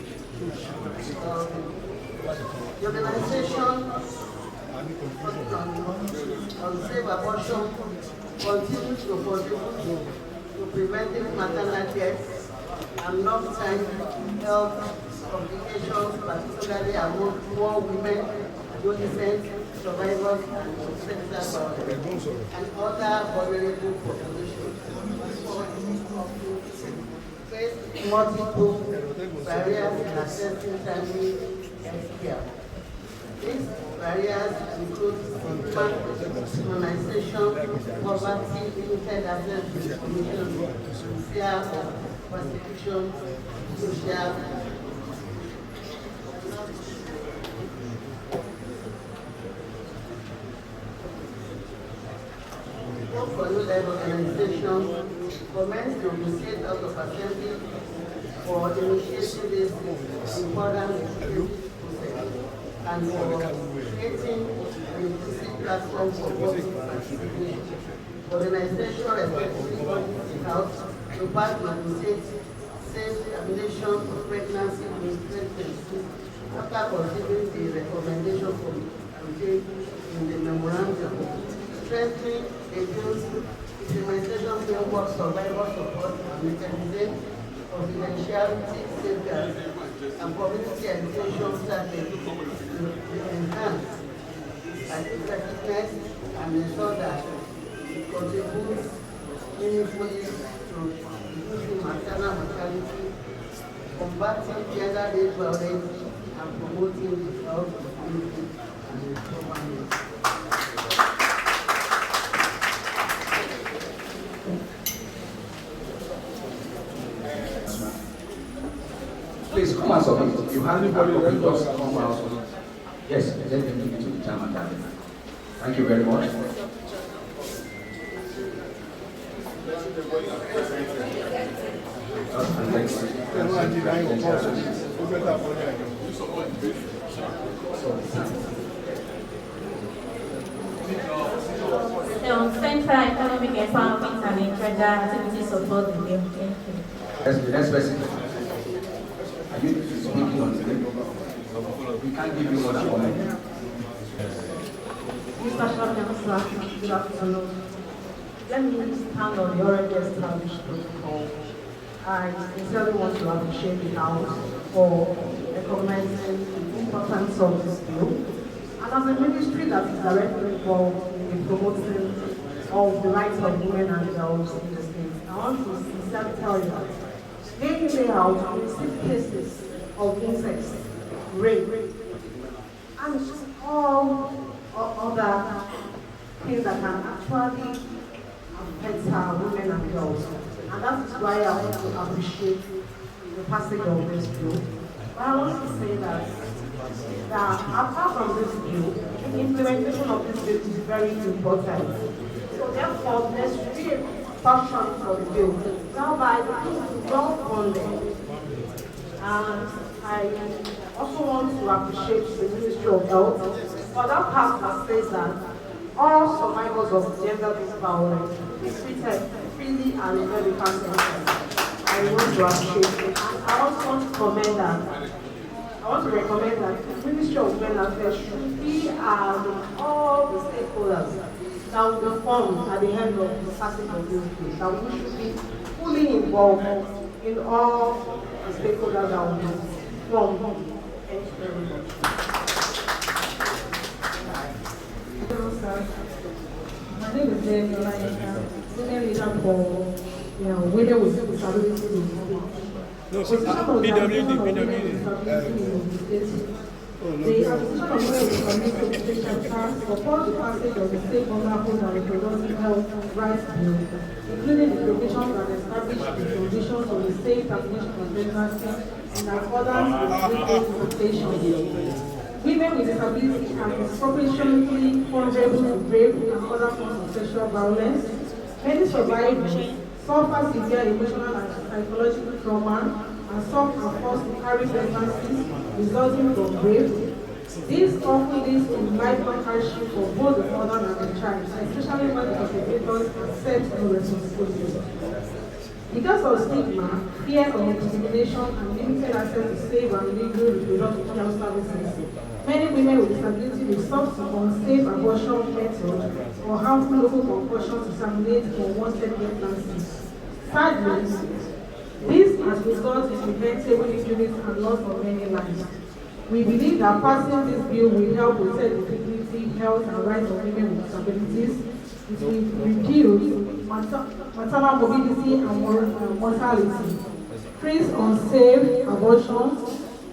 The organization on safe abortion continues to contribute to preventing maternal deaths and long-term health complications particularly among poor women, adolescents, survivors, and sexual violence, and other vulnerable populations. Face multiple barriers in accessing timely health care. These barriers include marginalization, poverty, limited access to information, fear of persecution, social for new life organization commenced to initiate out of assembly for initiating this important legislative process and for creating an inclusive platform for public participation. The organization respectively urges the House to pass negotiate safe termination of pregnancy in 2026 after considering the recommendation contained in the memorandum, strengthening a bill's implementation framework, survival support, and mechanism, confidentiality, safeguards, and community education strategy to enhance effectiveness and ensure that it contributes meaningfully to reducing maternal mortality, combating gender-based violence, and promoting health, community, and empowerment. Please come and submit. You have anybody just come out. Yes, let them give it to the chairman. Thank you very much. Central Economic Empowerment and Treasure Activity Support the game. Yes, the next person. Are you speaking on the game? We can't give you more than 1 minute. Mr. Chairman, good afternoon. Let me stand on the already established protocol. I sincerely want to appreciate the House for recognizing the importance of this bill. And as a ministry that is directly involved in the promoting of the rights of women and girls in the state, I want to sincerely tell you that day in, day out, we see cases of incest, rape, and all other things that can actually affect our women and girls. And that is why I want to appreciate the passage of this bill. But I want to say that apart from this bill, the implementation of this bill is very important. So therefore, there should be a passion for the bill, whereby the bill is well funded. And I also want to appreciate the Ministry of Health for that part that says that all survivors of gender-based violence be treated freely and in medical centers. I want to appreciate it. And I also want to commend that. I want to recommend that the Ministry of Women Affairs should be all the stakeholders that will be formed at the end of the passage of this bill. That we should be fully involved in all the stakeholders that will be formed. Thank you very much. My name is Jenny Olayeka, senior leader for women with disabilities. No, PWD. The Association of Women with Disabilities support the passage of the State Vulnerable and Reproductive Health Rights Bill, including the provisions that establish the conditions of the state termination of pregnancy in accordance with legal interpretation. Women with disabilities are disproportionately vulnerable to rape and other forms of sexual violence. Many survivors suffer severe emotional and psychological trauma and some are forced to carry pregnancies resulting from rape. This often leads to lifelong hardship for both the mother and the child, especially when the perpetrators accept no responsibility. Because of stigma, fear of discrimination, and limited access to safe and legal reproductive health services, many women with disability resort to unsafe abortion methods or harmful local compulsions to terminate unwanted pregnancies. Sadly, this has resulted in preventable injuries and loss of many lives. We believe that passing this bill will help protect the dignity, health, and rights of women with disabilities. It will reduce maternal morbidity and mortality, freeze unsafe abortions,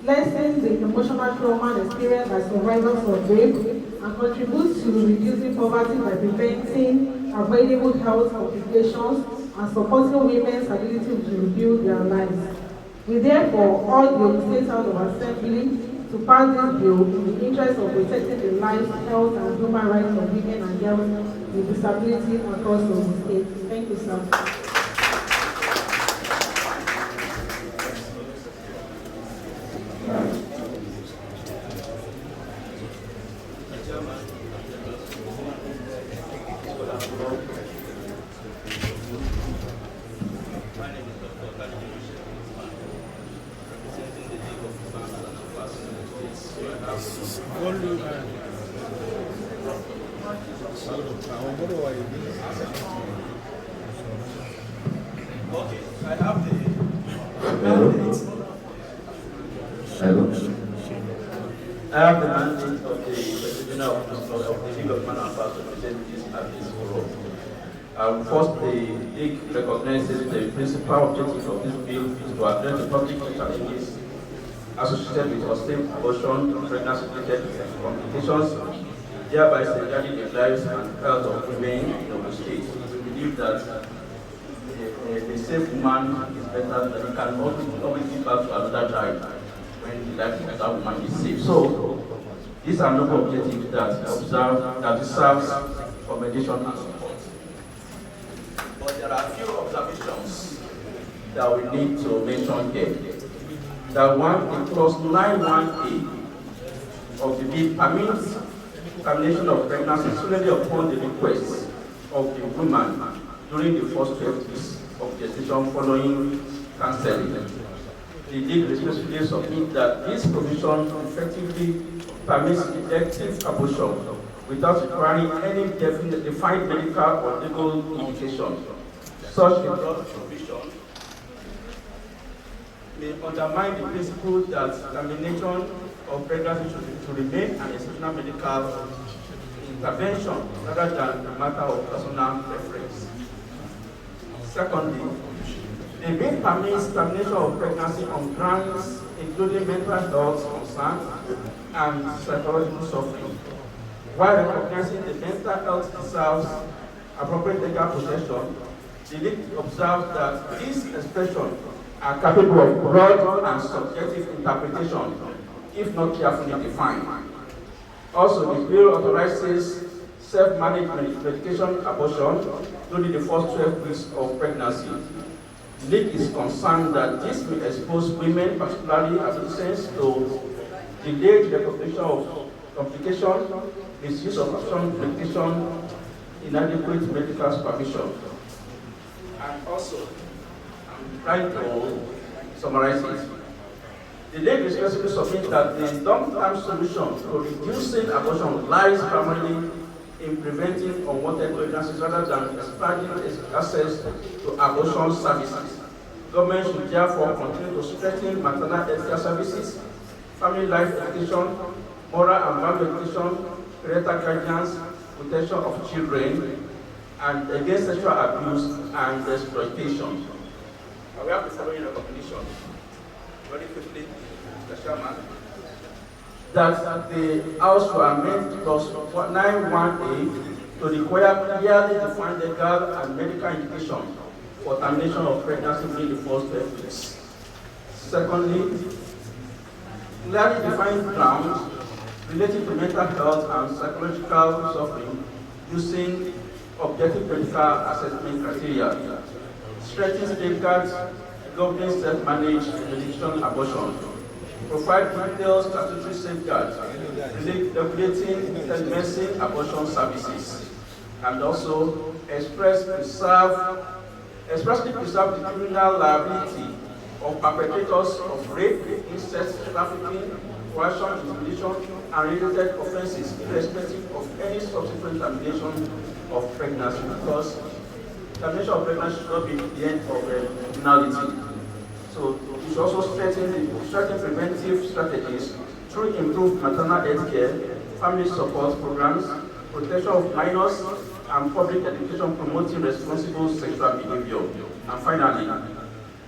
lessen the emotional trauma experienced by survivors of rape, and contribute to reducing poverty by preventing avoidable health complications and supporting women's ability to rebuild their lives. We therefore urge the State House of Assembly to pass this bill in the interest of protecting the lives, health, and human rights of women and girls with disability across the state. Thank you, sir. Okay, I have the mandate of the President of the League of Man and Affairs to present this at this forum. First, the League recognizes the principal objective of this bill is to address the public challenges associated with unsafe abortion, pregnancy-related complications, thereby safeguarding the lives and health of women in Ogun State. We believe that a safe woman is better than he can always give back to another child when the life of that woman is safe. So, these are noble objectives that deserves commendation and support. But there are a few observations that we need to mention here. That one, in clause 9(1)(a) of the bill permits termination of pregnancy solely upon the request of the woman during the first 12 weeks of gestation following counseling. The League respectfully submit that this provision effectively permits elective abortion without requiring any defined medical or legal indication. Such a broad provision may undermine the principle that termination of pregnancy should remain an exceptional medical intervention rather than a matter of personal preference. Secondly, the bill permits termination of pregnancy on grounds including mental health concerns and psychological suffering, while recognizing the mental health deserves appropriate legal protection. The League observes that these expressions are capable of broad and subjective interpretation if not carefully defined. Also, the bill authorizes self-managed medication abortion during the first 12 weeks of pregnancy. The League is concerned that this may expose women, particularly adolescents, to delayed recognition of complications, misuse of abortion medication, inadequate medical supervision. And also, I'm trying to summarize it. The League respectfully submits that the long-term solution to reducing abortion lies primarily in preventing unwanted pregnancies rather than expanding access to abortion services. Government should therefore continue to strengthen maternal health care services, family life education, moral and value education, parental guidance, protection of children, and against sexual abuse and exploitation. We have the following recommendation. Very quickly, Mr. Chairman, that the House will amend clause 9(1)(a) to require clearly defined legal and medical indication for termination of pregnancy within the first 12 weeks. Secondly, clearly defined grounds relating to mental health and psychological suffering using objective medical assessment criteria. Strengthen safeguards governing self-managed medication abortion. Provide detailed statutory safeguards regulating telemedicine abortion services. And also expressly preserve the criminal liability of perpetrators of rape, incest, trafficking, coercion, intimidation, and related offences, irrespective of any subsequent termination of pregnancy, because termination of pregnancy should not be the end of criminality. So we should also strengthen preventive strategies through improved maternal health care, family support programs, protection of minors, and public education promoting responsible sexual behavior. And finally,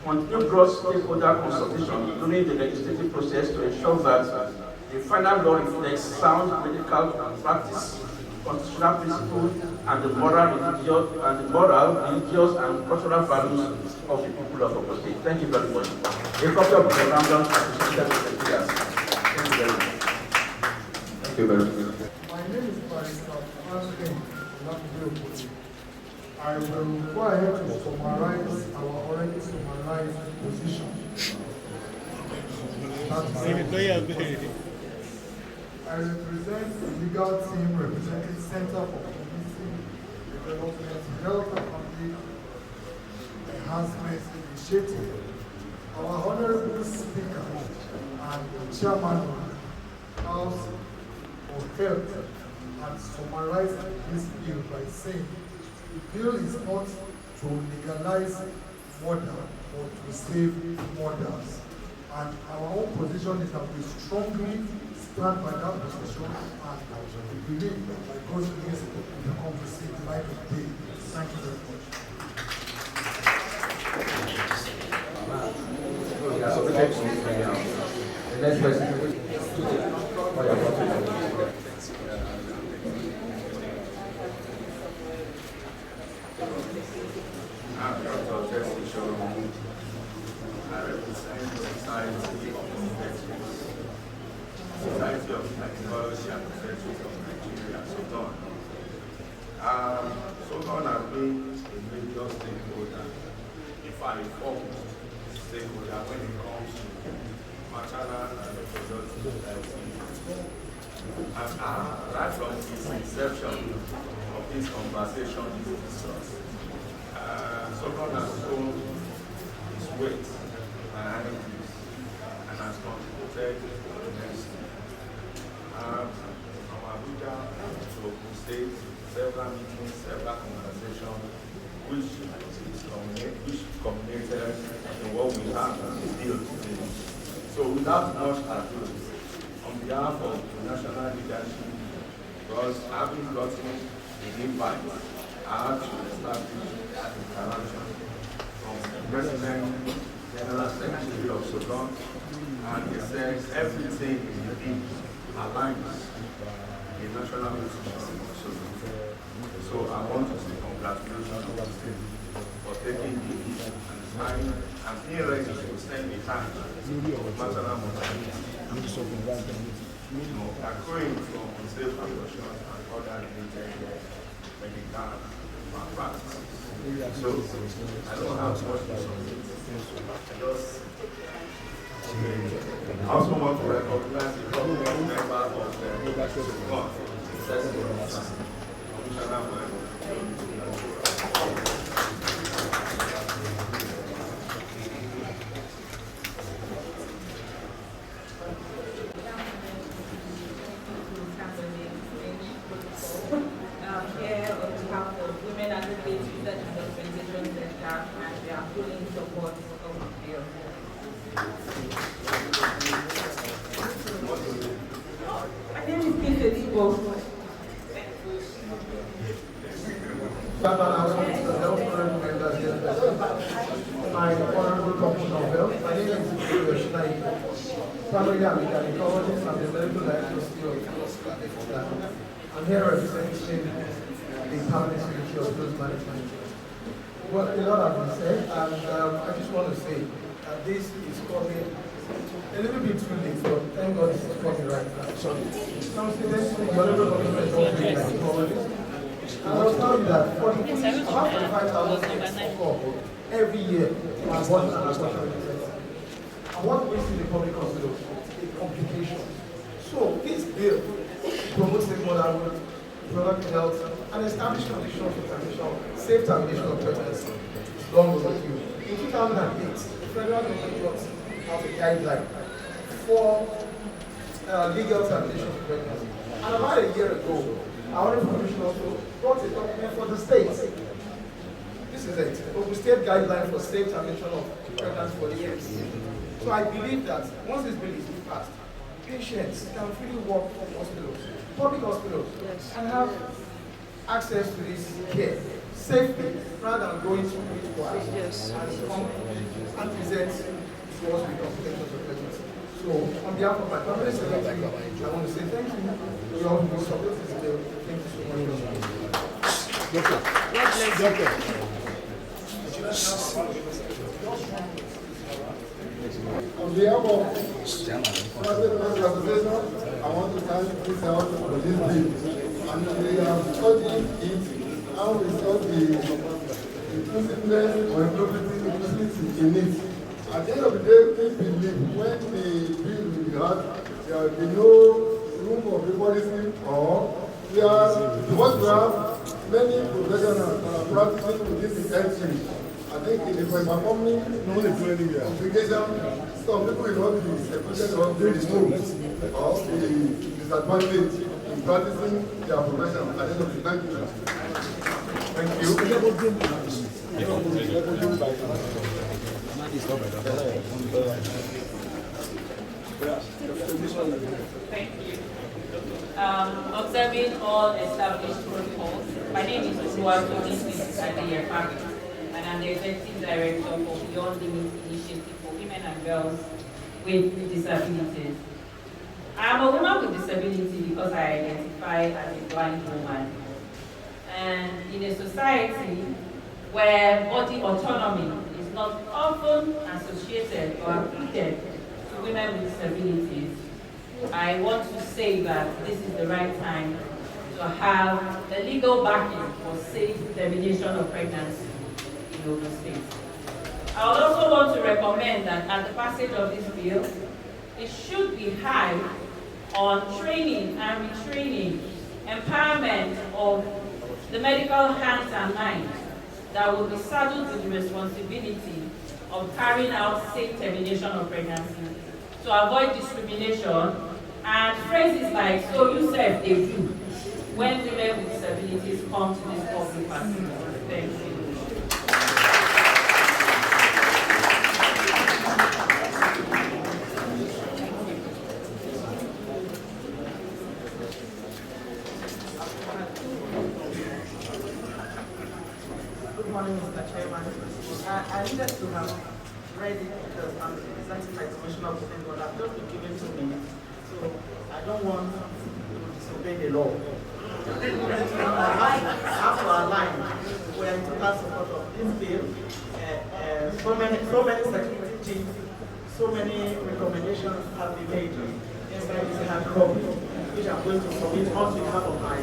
continue broad stakeholder consultation during the legislative process to ensure that the final law reflects sound medical practice, constitutional principles, and the moral, religious, and cultural values of the people of Ogun State. Thank you very much. A copy of the memorandum associated with the years. Thank you very much. Thank you very much. My name is Barrister Franklin. I will go ahead to summarize our already summarized position. I represent the legal team representing Center for Community Development, Health and Family Enhancement Initiative. Our Honorable Speaker and Chairman of the House of Health has summarized this bill by saying the bill is not to legalize murder but to save mothers. And our own position is that we strongly stand by that position and we believe that by God's grace we will come to see the light of day. Thank you very much. The next question. I'm Dr. Jesse Shoromu. I represent the Society of Obstetrics, Society of Gynecology and Obstetrics of Nigeria, Sudan. Sudan has been a major stakeholder, in fact, a foremost stakeholder when it comes to maternal and reproductive health. And right from its inception of this conversation, this discourse, Ogun has shown its weight and energies and has contributed immensely. From Abuja to Ogun State, several meetings, several conversations, which culminated in what we have as a deal today. So without much ado, on behalf of the national leadership, because having gotten the invite, I had to establish an interaction from the President, General Secretary of Sudan, and he says everything in the bill aligns the national position of Sudan. So I want to say congratulations for taking the lead and signing and being ready to spend the time of maternal mortality. Accruing from safe abortion and other related medical malpractice. So I don't have much to say. I also want to recognize the prominent member of the Sudan, Commissioner. Here on behalf of women advocates, research and documentation center, and we are fully in support of the bill. My name is Peter Debo. My honorable commissioner of health, my name is primarily I'm a gynecologist and the medical director of I'm here representing the Termination of Dose Management. Well, a lot has been said, and I just want to say that this is coming a little bit too late, but thank God this is coming right now. So, some students, the honorable commissioner is also a gynecologist. And I'll tell you that about 45,000 people every year are born and abortion. And what we see in the public hospital is complication. So this bill promotes the motherhood, reproductive health, and establish conditions for termination, safe termination of pregnancy. It's long overdue. In 2008, the federal government brought out a guideline for legal termination of pregnancy. And about a year ago, our information also brought a document for the states. This is it, Ogun State Guideline for Safe Termination of Pregnancy for the years. So I believe that once this bill is passed, patients can freely walk to hospitals, public hospitals, and have access to this care safely rather than going through it twice and come and present to us with complications of pregnancy. So, on behalf of my family secretary, I want to say thank you. We all will support this bill. Thank you so much. On behalf of Private Medical Association, I want to thank this house for this bill. And we have studied it, how we study the inclusiveness or inclusivity in it. At the end of the day, we believe when the bill will be heard, there will be no room for favoritism or what we have many professionals that are practicing within the country. I think in the performing obligation, some people will not be excluded or be removed or be disadvantaged in practicing their profession. At the end of the day, thank you. Thank you. Thank you. Observing all established protocols, my name is Ogun, and I'm the Executive Director for Beyond Limits Initiative for Women and Girls with Disabilities. I'm a woman with disability because I identify as a blind woman. And in a society where body autonomy is not often associated or applied to women with disabilities, I want to say that this is the right time to have a legal backing for safe termination of pregnancy in Ogun State. I would also want to recommend that at the passage of this bill, it should be high on training and retraining, empowerment of the medical hands and minds that will be saddled with the responsibility of carrying out safe termination of pregnancy to avoid discrimination and phrases like, so you said they do, when women with disabilities come to this public facility. Thank you. Good morning, Mr. Chairman. I needed to have read it because I'm presenting my commissioner of thing, but I've just been given 2 minutes, so I don't want to disobey the law. I have to align. We are in total support of this bill. So many security chiefs, so many recommendations have been made inside this hard copy, which I'm going to submit on behalf of my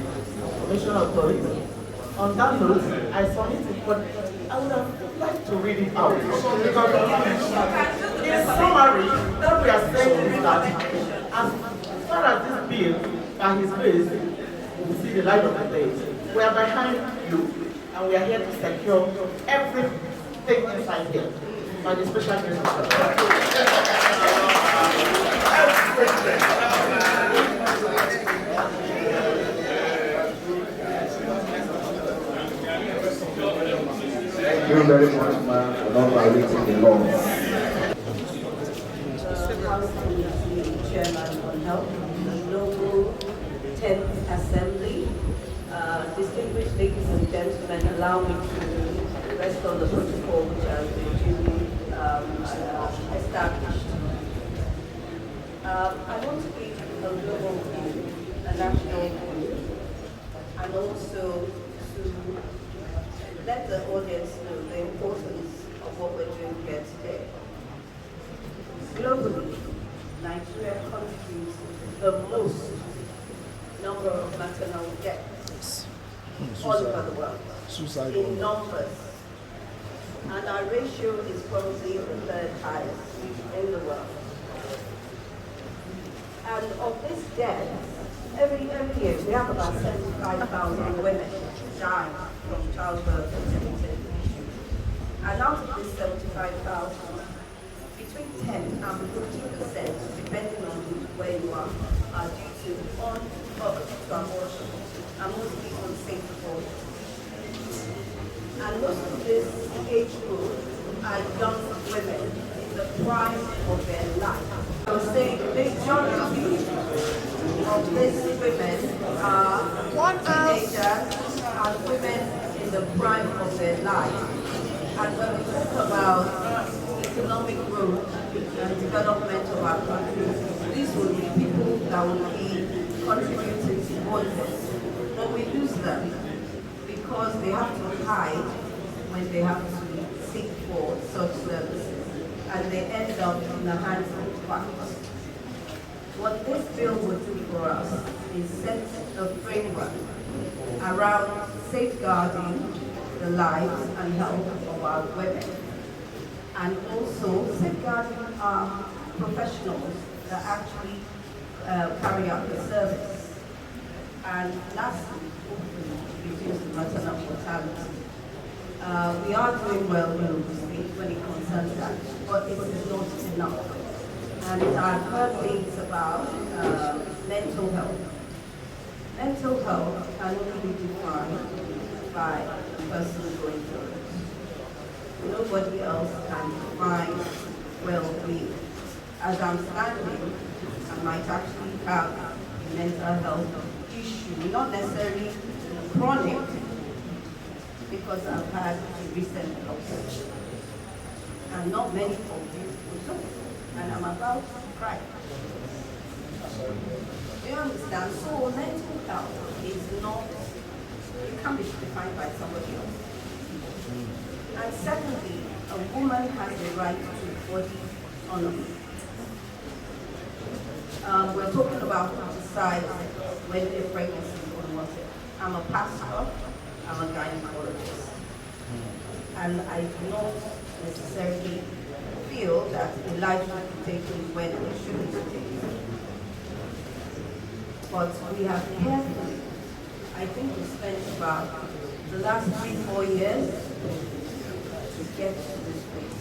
commissioner of police. On that note, I submit it, but I would have liked to read it out. Because in summary, what we are saying is that as far as this bill, by his grace, will see the light of the day, we are behind you, and we are here to secure everything inside here by the special grace of God. Thank you very much, ma'am, for not violating the law. Chairman on Health, the Noble 10th Assembly. Distinguished ladies and gentlemen, allow me to rest on the protocol which has been duly established. I want to give a global view, a national view, and also to let the audience know the importance of what we're doing here today. Globally, Nigeria contributes the most number of maternal deaths all over the world, in numbers. And our ratio is probably the 3rd highest in the world. And of this death, every year we have about 75,000 women dying from childbirth and related issues. And out of this 75,000, between 10 and 15%, depending on where you are due to abortion, and mostly unsafe abortion. And most of this age group are young women in the prime of their life. I would say the majority these women are teenagers and women in the prime of their life. And when we talk about economic growth and development of our country, these will be people that will be contributing towards this. But we lose them because they have to hide when they have to seek for such services, and they end up in the hands of quacks. What this bill will do for us is set a framework around safeguarding the lives and health of our women, and also safeguarding our professionals that actually carry out the service. And lastly, hopefully, reduce the maternal mortality. We are doing well in the state when it concerns that, but it is not enough. And I've heard things about mental health. Mental health can only be defined by the person going through it. Nobody else can define well-being. As I'm standing, I might actually have a mental health issue, not necessarily chronic, because I've had a recent loss. And not many of you will know. And I'm about to cry. Do you understand? So mental health is not, it can't be defined by somebody else. And secondly, a woman has the right to body autonomy. We're talking about who decides when a pregnancy is unwanted. I'm a pastor, I'm a gynecologist. And I do not necessarily feel that a life should be taken when it shouldn't be taken. But we have carefully, I think we spent about the last 3-4 years to get to this place.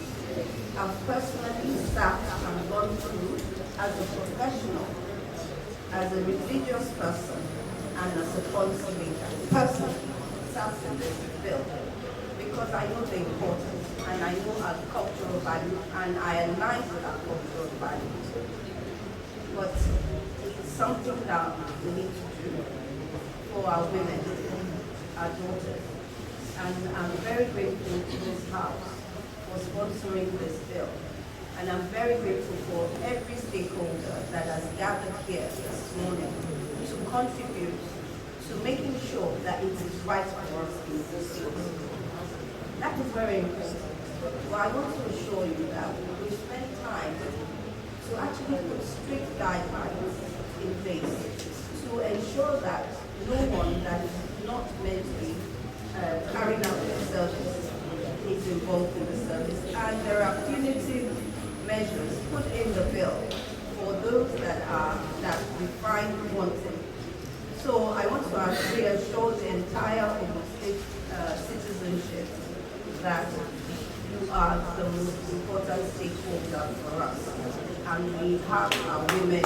I've personally sat and gone through as a professional, as a religious person, and as a policymaker, personally sat in this bill because I know the importance and I know our cultural value and I align with our cultural values. But it's something that we need to do for our women, our daughters. And I'm very grateful to this House for sponsoring this bill. And I'm very grateful for every stakeholder that has gathered here this morning to contribute to making sure that it is right for us in this case. That is very important. But I want to assure you that we spend time to actually put strict guidelines in place to ensure that no one that is not meant to be carrying out the service is involved in the service. And there are punitive measures put in the bill for those that we find wanting. So I want to actually assure the entire Ogun State citizenship that you are the most important stakeholder for us, and we have our women in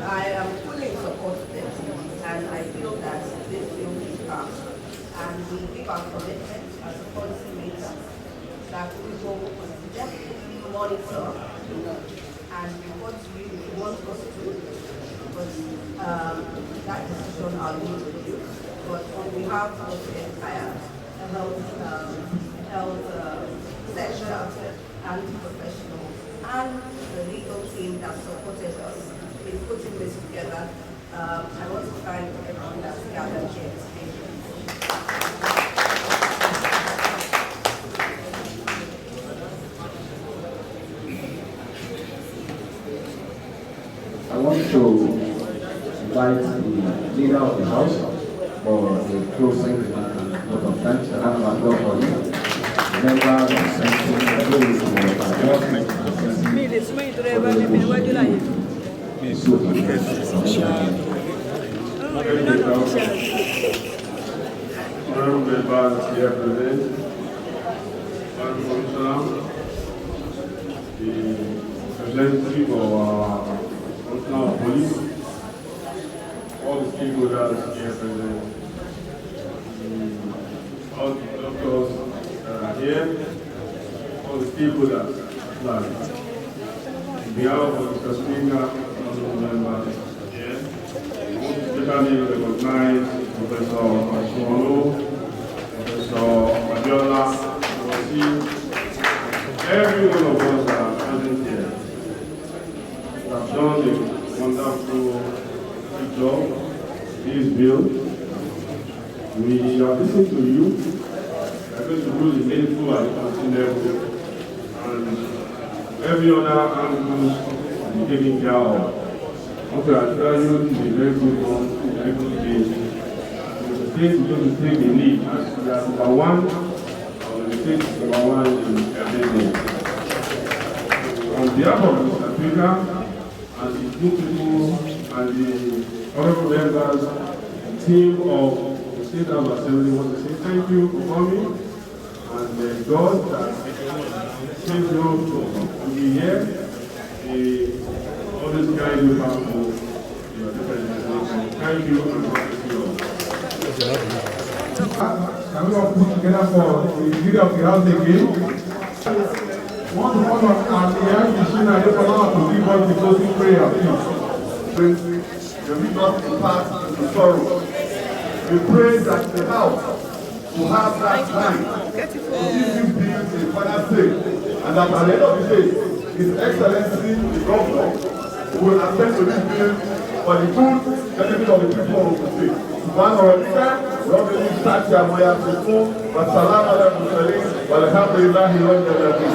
I am fully in support of this, and I feel that this will be passed. And we give our commitment as a policymaker that we will definitely monitor and report to you if you want us to. But that decision I'll leave with you. But on behalf of the entire health sector and professionals and the legal team that supported us in putting this together, I want to thank everyone that's gathered here today. I want to invite the leader of the House for the closing vote of thanks. A round of applause for him. Member of the Senate, Honorable members here present, Honorable Commissioner, the representative of our Commissioner of Police, all the stakeholders here present, all the doctors that are here, all the stakeholders at large. behalf of Mr. Speaker, honorable members here, especially recognize Professor Ashwano, Professor Abiola, every one of us that are present here. You have done a wonderful job. This bill. We are listening to you. We are going to do the meaningful and considerable, and every other angle will be taken care of. Okay, I tell you, this is a very good one, a very good day. The state is going to take the lead as we are number one, or the state is number one in everything. On behalf of Mr. Speaker, and the good people, and the honorable members, the team of the State House Assembly, want to say thank you for coming, and God that saved you to be here. Always guide you back to your different destinations. Thank you, and God bless you all. Can we all put together for the leader of the house again? Want to call on our Yeshina to give us the closing prayer, please. You will not depart into sorrow. We pray that the house will have that time to give you bills in final stage, and that at the end of the day, His Excellency, the Governor, will attend to this bill for the good benefit of the people of the state. One or another, Robin Sacha Moya Sifu, Wasalam Ala Musalim, Walhamdulillahi Rabbil Alamin.